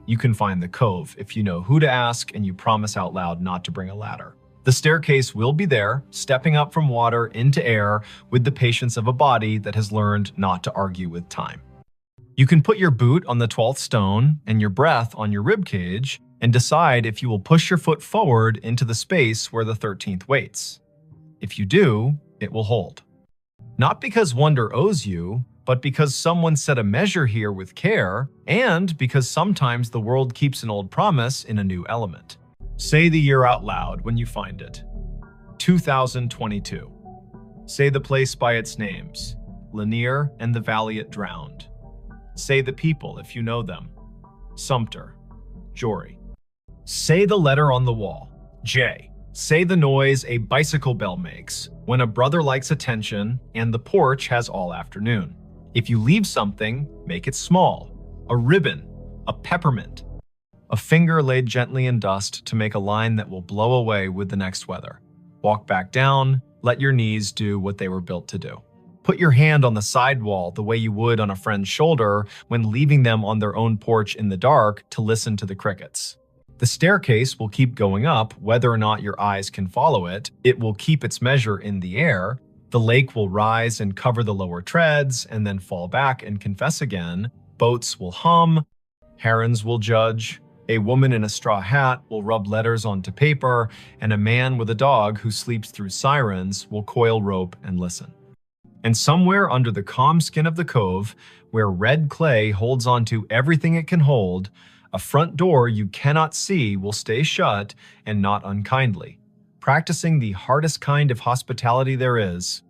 you can find the cove if you know who to ask and you promise out loud not to bring a ladder. The staircase will be there, stepping up from water into air with the patience of a body that has learned not to argue with time. You can put your boot on the 12th stone and your breath on your rib cage and decide if you will push your foot forward into the space where the 13th waits. If you do, it will hold. Not because wonder owes you, but because someone set a measure here with care, and because sometimes the world keeps an old promise in a new element. Say the year out loud when you find it. 2022. Say the place by its names, Lanier and the valley it drowned. Say the people if you know them, Sumter, Jory. Say the letter on the wall, J. Say the noise a bicycle bell makes when a brother likes attention and the porch has all afternoon. If you leave something, make it small. A ribbon, a peppermint. A finger laid gently in dust to make a line that will blow away with the next weather. Walk back down, let your knees do what they were built to do. Put your hand on the sidewall the way you would on a friend's shoulder when leaving them on their own porch in the dark to listen to the crickets. The staircase will keep going up whether or not your eyes can follow it. It will keep its measure in the air. The lake will rise and cover the lower treads and then fall back and confess again. Boats will hum. Herons will judge. A woman in a straw hat will rub letters onto paper, and a man with a dog who sleeps through sirens will coil rope and listen. And somewhere under the calm skin of the cove, where red clay holds onto everything it can hold, a front door you cannot see will stay shut and not unkindly, practicing the hardest kind of hospitality there is,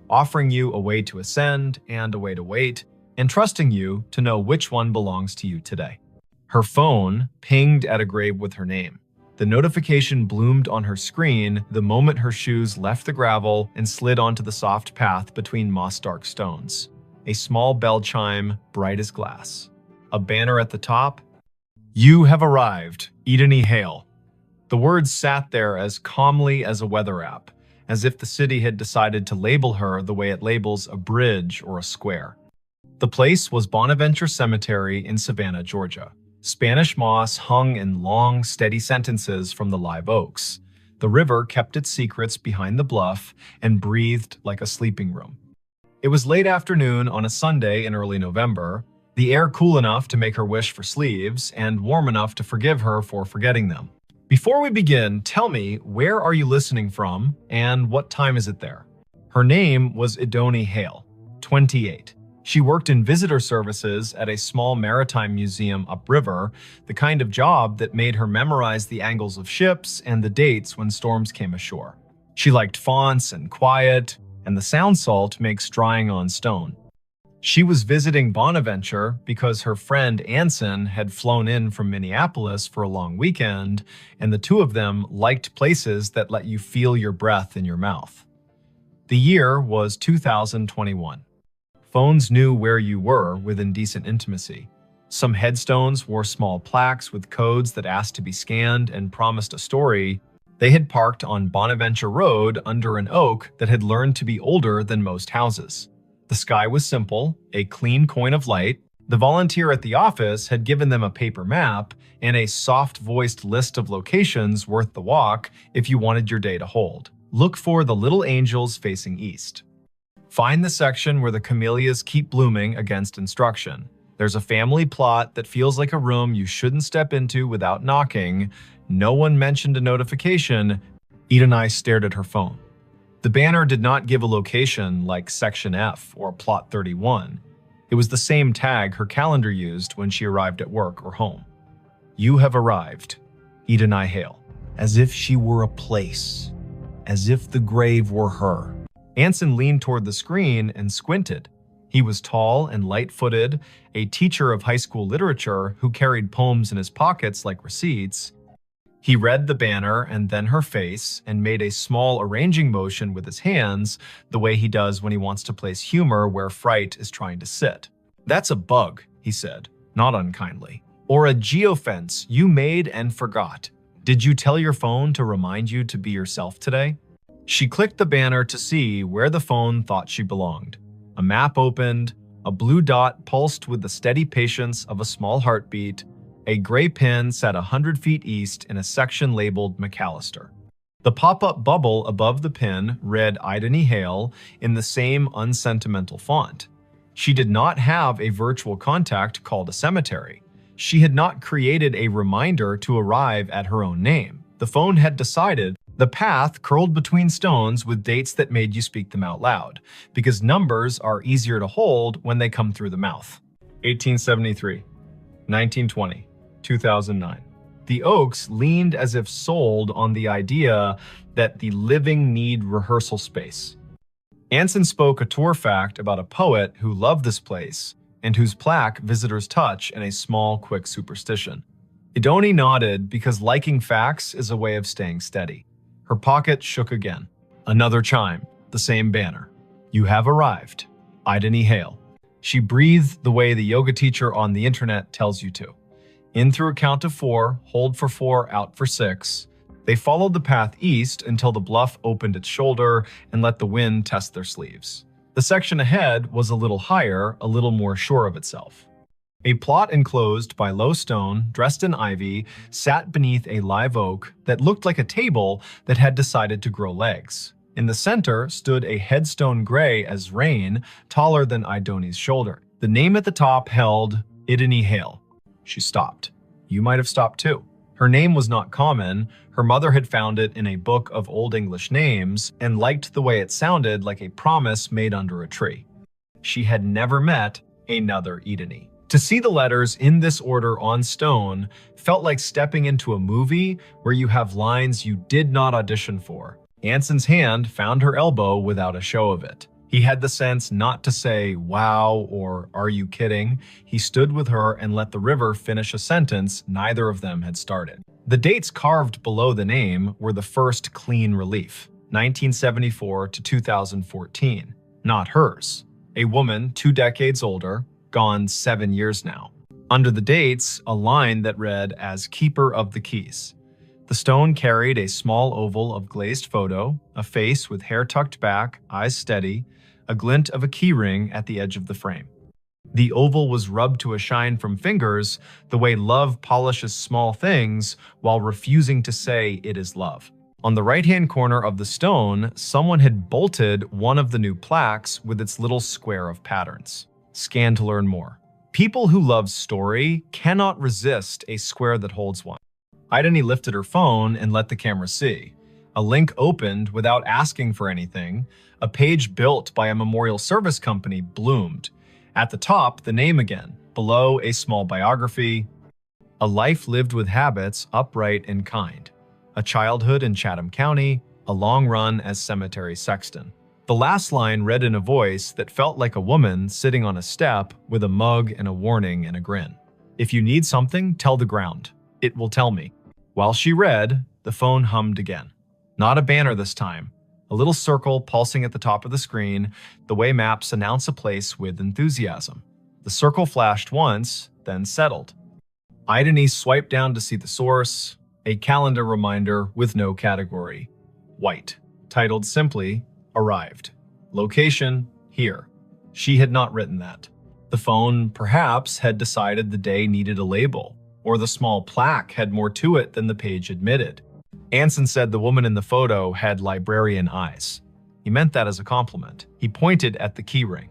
offering you a way to ascend and a way to wait, and trusting you to know which one belongs to you today. Her phone pinged at a grave with her name. The notification bloomed on her screen the moment her shoes left the gravel and slid onto the soft path between moss-dark stones. A small bell chime, bright as glass. A banner at the top. You have arrived, Eden E. Hale. The words sat there as calmly as a weather app, as if the city had decided to label her the way it labels a bridge or a square. The place was Bonaventure Cemetery in Savannah, Georgia. Spanish moss hung in long, steady sentences from the live oaks. The river kept its secrets behind the bluff and breathed like a sleeping room. It was late afternoon on a Sunday in early November, the air cool enough to make her wish for sleeves and warm enough to forgive her for forgetting them. Before we begin, tell me, where are you listening from and what time is it there? Her name was Idoni Hale, 28. She worked in visitor services at a small maritime museum upriver, the kind of job that made her memorize the angles of ships and the dates when storms came ashore. She liked fonts and quiet, and the sound salt makes drying on stone. She was visiting Bonaventure because her friend Anson had flown in from Minneapolis for a long weekend, and the two of them liked places that let you feel your breath in your mouth. The year was 2021. Phones knew where you were within decent intimacy. Some headstones wore small plaques with codes that asked to be scanned and promised a story. They had parked on Bonaventure Road under an oak that had learned to be older than most houses. The sky was simple, a clean coin of light. The volunteer at the office had given them a paper map and a soft-voiced list of locations worth the walk if you wanted your day to hold. Look for the little angels facing east. Find the section where the camellias keep blooming against instruction. There's a family plot that feels like a room you shouldn't step into without knocking. No one mentioned a notification. Eden stared at her phone. The banner did not give a location like Section F or Plot 31. It was the same tag her calendar used when she arrived at work or home. You have arrived, Eden Hale. As if she were a place. As if the grave were her. Anson leaned toward the screen and squinted. He was tall and light-footed, a teacher of high school literature who carried poems in his pockets like receipts. He read the banner and then her face and made a small arranging motion with his hands, the way he does when he wants to place humor where fright is trying to sit. That's a bug, he said, not unkindly. Or a geofence you made and forgot. Did you tell your phone to remind you to be yourself today? She clicked the banner to see where the phone thought she belonged. A map opened, a blue dot pulsed with the steady patience of a small heartbeat. A gray pin sat 100 feet east in a section labeled McAllister. The pop-up bubble above the pin read Idany Hale in the same unsentimental font. She did not have a virtual contact called a cemetery. She had not created a reminder to arrive at her own name. The phone had decided the path curled between stones with dates that made you speak them out loud, because numbers are easier to hold when they come through the mouth. 1873, 1920, 2009. The Oaks leaned as if sold on the idea that the living need rehearsal space. Anson spoke a tour fact about a poet who loved this place and whose plaque visitors touch in a small, quick superstition. Idoni nodded because liking facts is a way of staying steady. Her pocket shook again. Another chime, the same banner. You have arrived. Idany Hale. She breathed the way the yoga teacher on the internet tells you to. In through a count of 4, hold for 4, out for 6. They followed the path east until the bluff opened its shoulder and let the wind test their sleeves. The section ahead was a little higher, a little more sure of itself. A plot enclosed by low stone, dressed in ivy, sat beneath a live oak that looked like a table that had decided to grow legs. In the center stood a headstone gray as rain, taller than Idoni's shoulder. The name at the top held Idany Hale. She stopped. You might have stopped too. Her name was not common. Her mother had found it in a book of Old English names and liked the way it sounded like a promise made under a tree. She had never met another Idany. To see the letters in this order on stone felt like stepping into a movie where you have lines you did not audition for. Anson's hand found her elbow without a show of it. He had the sense not to say, wow, or are you kidding? He stood with her and let the river finish a sentence neither of them had started. The dates carved below the name were the first clean relief, 1974 to 2014, not hers. A woman 2 decades older, gone 7 years now. Under the dates, a line that read as Keeper of the Keys. The stone carried a small oval of glazed photo, a face with hair tucked back, eyes steady, a glint of a key ring at the edge of the frame. The oval was rubbed to a shine from fingers, the way love polishes small things while refusing to say it is love. On the right-hand corner of the stone, someone had bolted one of the new plaques with its little square of patterns. Scan to learn more. People who love story cannot resist a square that holds one. Idany lifted her phone and let the camera see. A link opened without asking for anything. A page built by a memorial service company bloomed. At the top, the name again. Below, a small biography. A life lived with habits, upright and kind. A childhood in Chatham County. A long run as cemetery sexton. The last line read in a voice that felt like a woman sitting on a step with a mug and a warning and a grin. If you need something, tell the ground. It will tell me. While she read, the phone hummed again. Not a banner this time. A little circle pulsing at the top of the screen, the way maps announce a place with enthusiasm. The circle flashed once, then settled. Idany swiped down to see the source, a calendar reminder with no category. White, titled simply, Arrived. Location, here. She had not written that. The phone, perhaps, had decided the day needed a label, or the small plaque had more to it than the page admitted. Anson said the woman in the photo had librarian eyes. He meant that as a compliment. He pointed at the key ring.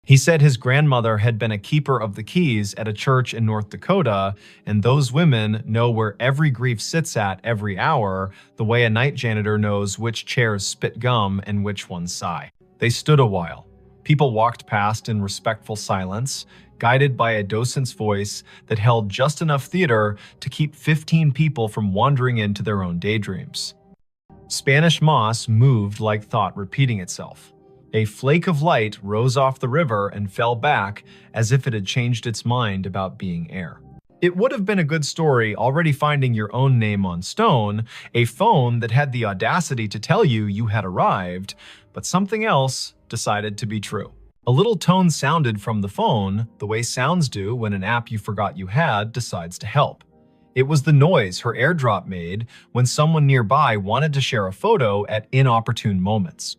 He said his grandmother had been a keeper of the keys at a church in North Dakota, and those women know where every grief sits at every hour, the way a night janitor knows which chairs spit gum and which ones sigh. They stood a while. People walked past in respectful silence, guided by a docent's voice that held just enough theater to keep 15 people from wandering into their own daydreams. Spanish moss moved like thought repeating itself. A flake of light rose off the river and fell back as if it had changed its mind about being air. It would have been a good story already finding your own name on stone, a phone that had the audacity to tell you you had arrived, but something else decided to be true. A little tone sounded from the phone, the way sounds do when an app you forgot you had decides to help. It was the noise her AirDrop made when someone nearby wanted to share a photo at inopportune moments.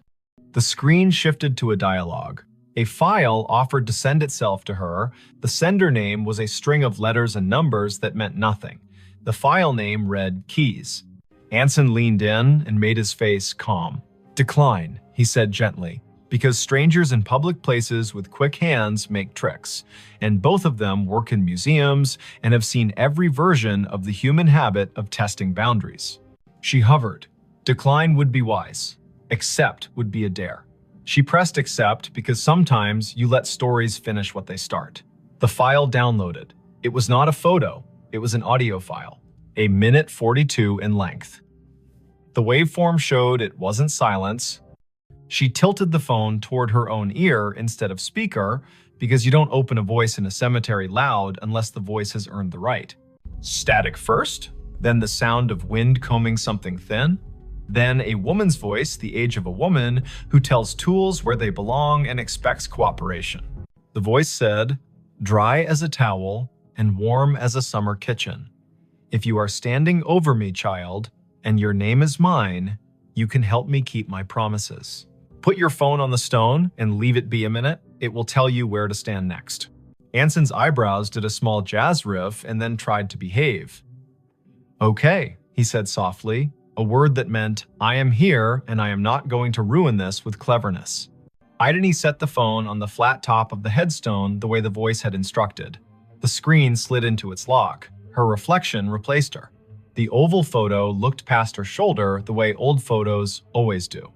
The screen shifted to a dialogue. A file offered to send itself to her. The sender name was a string of letters and numbers that meant nothing. The file name read Keys. Anson leaned in and made his face calm. "Decline," he said gently, "because strangers in public places with quick hands make tricks, and both of them work in museums and have seen every version of the human habit of testing boundaries." She hovered. Decline would be wise. Accept would be a dare. She pressed accept because sometimes you let stories finish what they start. The file downloaded. It was not a photo, it was an audio file, a minute 42 in length. The waveform showed it wasn't silence. She tilted the phone toward her own ear instead of speaker because you don't open a voice in a cemetery loud unless the voice has earned the right. Static first, then the sound of wind combing something thin, then a woman's voice, the age of a woman, who tells tools where they belong and expects cooperation. The voice said, "Dry as a towel and warm as a summer kitchen. If you are standing over me, child, and your name is mine, you can help me keep my promises. Put your phone on the stone and leave it be a minute. It will tell you where to stand next." Anson's eyebrows did a small jazz riff and then tried to behave. "Okay," he said softly, a word that meant, "I am here and I am not going to ruin this with cleverness." Ideni set the phone on the flat top of the headstone the way the voice had instructed. The screen slid into its lock. Her reflection replaced her. The oval photo looked past her shoulder the way old photos always do.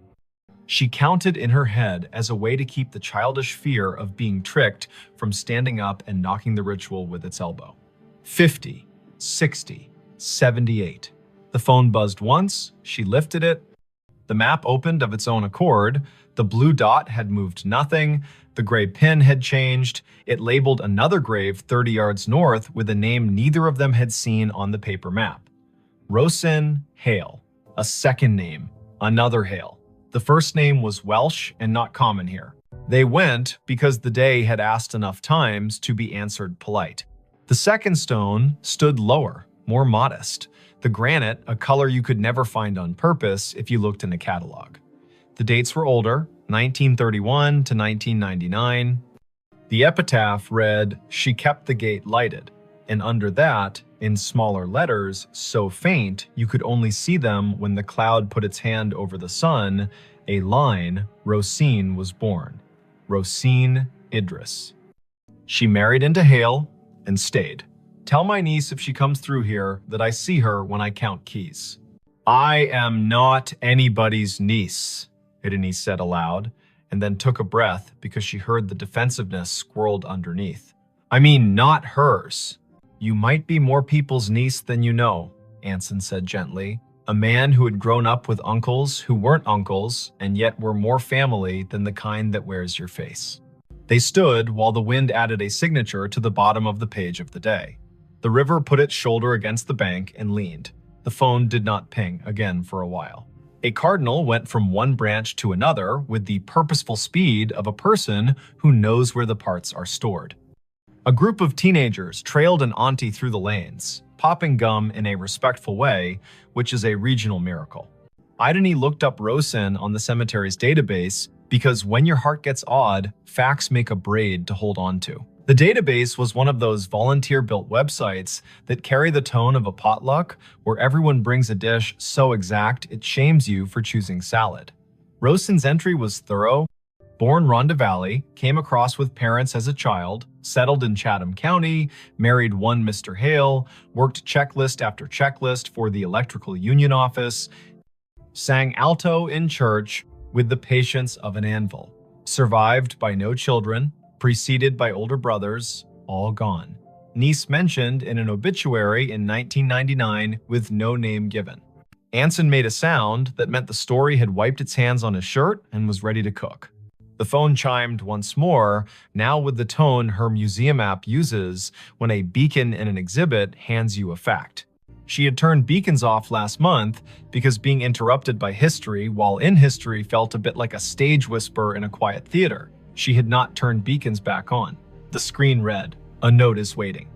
She counted in her head as a way to keep the childish fear of being tricked from standing up and knocking the ritual with its elbow. 50, 60, 78. The phone buzzed once, she lifted it. The map opened of its own accord. The blue dot had moved nothing. The gray pin had changed. It labeled another grave 30 yards north with a name neither of them had seen on the paper map. Rosin Hale. A second name. Another Hale. The first name was Welsh and not common here. They went because the day had asked enough times to be answered polite. The second stone stood lower, more modest. The granite, a color you could never find on purpose if you looked in a catalog. The dates were older, 1931 to 1999. The epitaph read, "She kept the gate lighted," and under that, in smaller letters, so faint you could only see them when the cloud put its hand over the sun, a line, Rosine was born. Rosine Idris. She married into Hale and stayed. Tell my niece if she comes through here that I see her when I count keys. I am not anybody's niece, Ideni said aloud, and then took a breath because she heard the defensiveness squirreled underneath. I mean, not hers. You might be more people's niece than you know, Anson said gently, a man who had grown up with uncles who weren't uncles and yet were more family than the kind that wears your face. They stood while the wind added a signature to the bottom of the page of the day. The river put its shoulder against the bank and leaned. The phone did not ping again for a while. A cardinal went from one branch to another with the purposeful speed of a person who knows where the parts are stored. A group of teenagers trailed an auntie through the lanes, popping gum in a respectful way, which is a regional miracle. Ideni looked up Rosin on the cemetery's database because when your heart gets odd, facts make a braid to hold on to. The database was one of those volunteer-built websites that carry the tone of a potluck where everyone brings a dish so exact it shames you for choosing salad. Rosin's entry was thorough. Born Rhonda Valley, came across with parents as a child, settled in Chatham County, married one Mr. Hale, worked checklist after checklist for the electrical union office, sang alto in church with the patience of an anvil, survived by no children, preceded by older brothers, all gone. Niece mentioned in an obituary in 1999 with no name given. Anson made a sound that meant the story had wiped its hands on his shirt and was ready to cook. The phone chimed once more, now with the tone her museum app uses when a beacon in an exhibit hands you a fact. She had turned beacons off last month because being interrupted by history while in history felt a bit like a stage whisper in a quiet theater. She had not turned beacons back on. The screen read, "A note is waiting."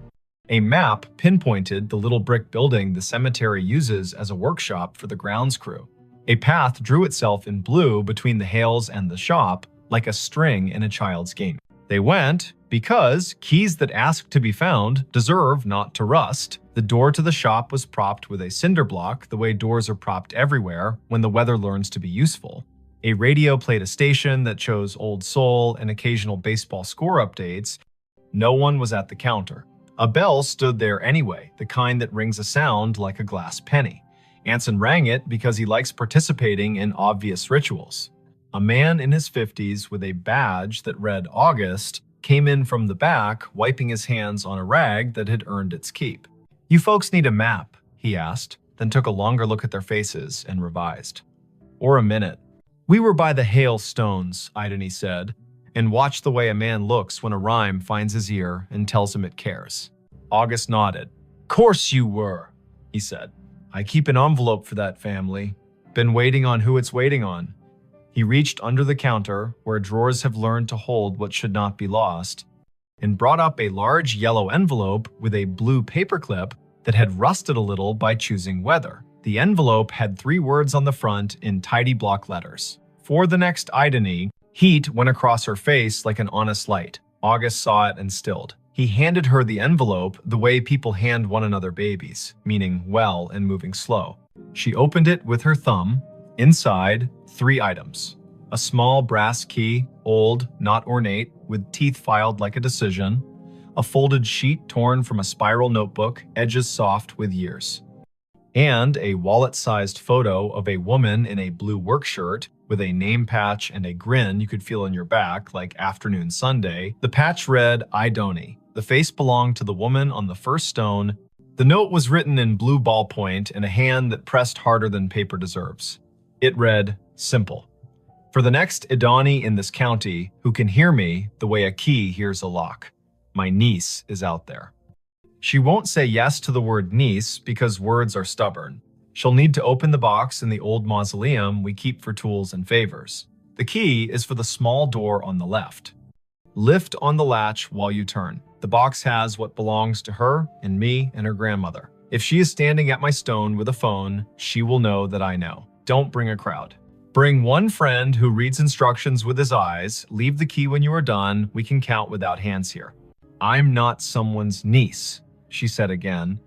A map pinpointed the little brick building the cemetery uses as a workshop for the grounds crew. A path drew itself in blue between the Hales and the shop, like a string in a child's game. They went because keys that ask to be found deserve not to rust, The door to the shop was propped with a cinder block, the way doors are propped everywhere when the weather learns to be useful. A radio played a station that chose old soul and occasional baseball score updates. No one was at the counter. A bell stood there anyway, the kind that rings a sound like a glass penny. Anson rang it because he likes participating in obvious rituals. A man in his 50s with a badge that read August came in from the back, wiping his hands on a rag that had earned its keep. "You folks need a map?" he asked, then took a longer look at their faces and revised. "Or a minute." "We were by the hailstones," Idony said, and watched the way a man looks when a rhyme finds his ear and tells him it cares. August nodded. "Course you were," he said. "I keep an envelope for that family. Been waiting on who it's waiting on." He reached under the counter, where drawers have learned to hold what should not be lost, and brought up a large yellow envelope with a blue paperclip that had rusted a little by choosing weather. The envelope had 3 words on the front in tidy block letters. For the next Idony, heat went across her face like an honest light. August saw it and stilled. He handed her the envelope the way people hand one another babies, meaning well and moving slow. She opened it with her thumb. Inside, 3 items. A small brass key, old, not ornate, with teeth filed like a decision. A folded sheet torn from a spiral notebook, edges soft with years. And a wallet-sized photo of a woman in a blue work shirt with a name patch and a grin you could feel on your back like afternoon Sunday. The patch read, "Idony." The face belonged to the woman on the first stone. The note was written in blue ballpoint in a hand that pressed harder than paper deserves. It read, "Simple. For the next Idony in this county who can hear me the way a key hears a lock. My niece is out there." She won't say yes to the word niece because words are stubborn. She'll need to open the box in the old mausoleum we keep for tools and favors. The key is for the small door on the left. Lift on the latch while you turn. The box has what belongs to her and me and her grandmother. If she is standing at my stone with a phone, she will know that I know. Don't bring a crowd. Bring one friend who reads instructions with his eyes. Leave the key when you are done. We can count without hands here. "I'm not someone's niece," she said again,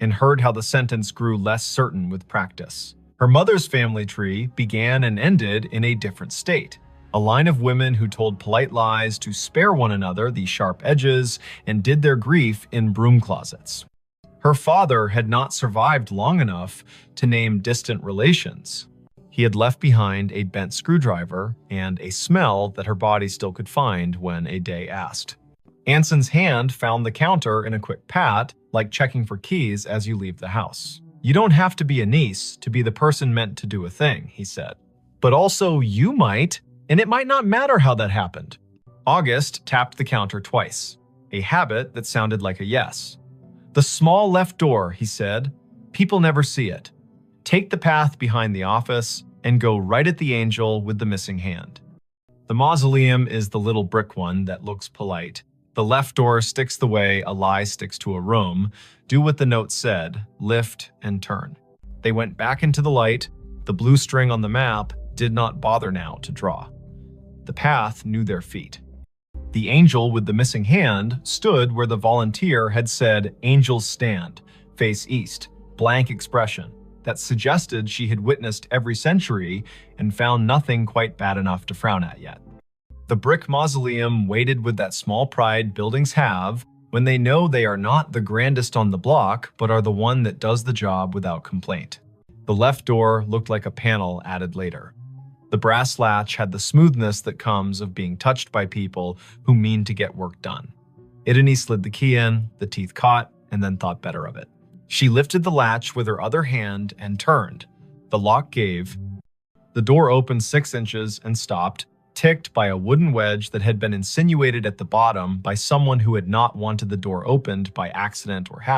and heard how the sentence grew less certain with practice. Her mother's family tree began and ended in a different state. A line of women who told polite lies to spare one another the sharp edges and did their grief in broom closets. Her father had not survived long enough to name distant relations. He had left behind a bent screwdriver and a smell that her body still could find when a day asked. Anson's hand found the counter in a quick pat, like checking for keys as you leave the house. "You don't have to be a niece to be the person meant to do a thing," he said. "But also you might, and it might not matter how that happened." August tapped the counter twice, a habit that sounded like a yes. "The small left door," he said. "People never see it. Take the path behind the office and go right at the angel with the missing hand. The mausoleum is the little brick one that looks polite. The left door sticks the way a lie sticks to a room. Do what the note said, lift and turn." They went back into the light. The blue string on the map did not bother now to draw. The path knew their feet. The angel with the missing hand stood where the volunteer had said, "Angels stand, face east," blank expression that suggested she had witnessed every century and found nothing quite bad enough to frown at yet. The brick mausoleum waited with that small pride buildings have when they know they are not the grandest on the block, but are the one that does the job without complaint. The left door looked like a panel added later. The brass latch had the smoothness that comes of being touched by people who mean to get work done. Idony slid the key in, the teeth caught, and then thought better of it. She lifted the latch with her other hand and turned. The lock gave. The door opened 6 inches and stopped, ticked by a wooden wedge that had been insinuated at the bottom by someone who had not wanted the door opened by accident or habit.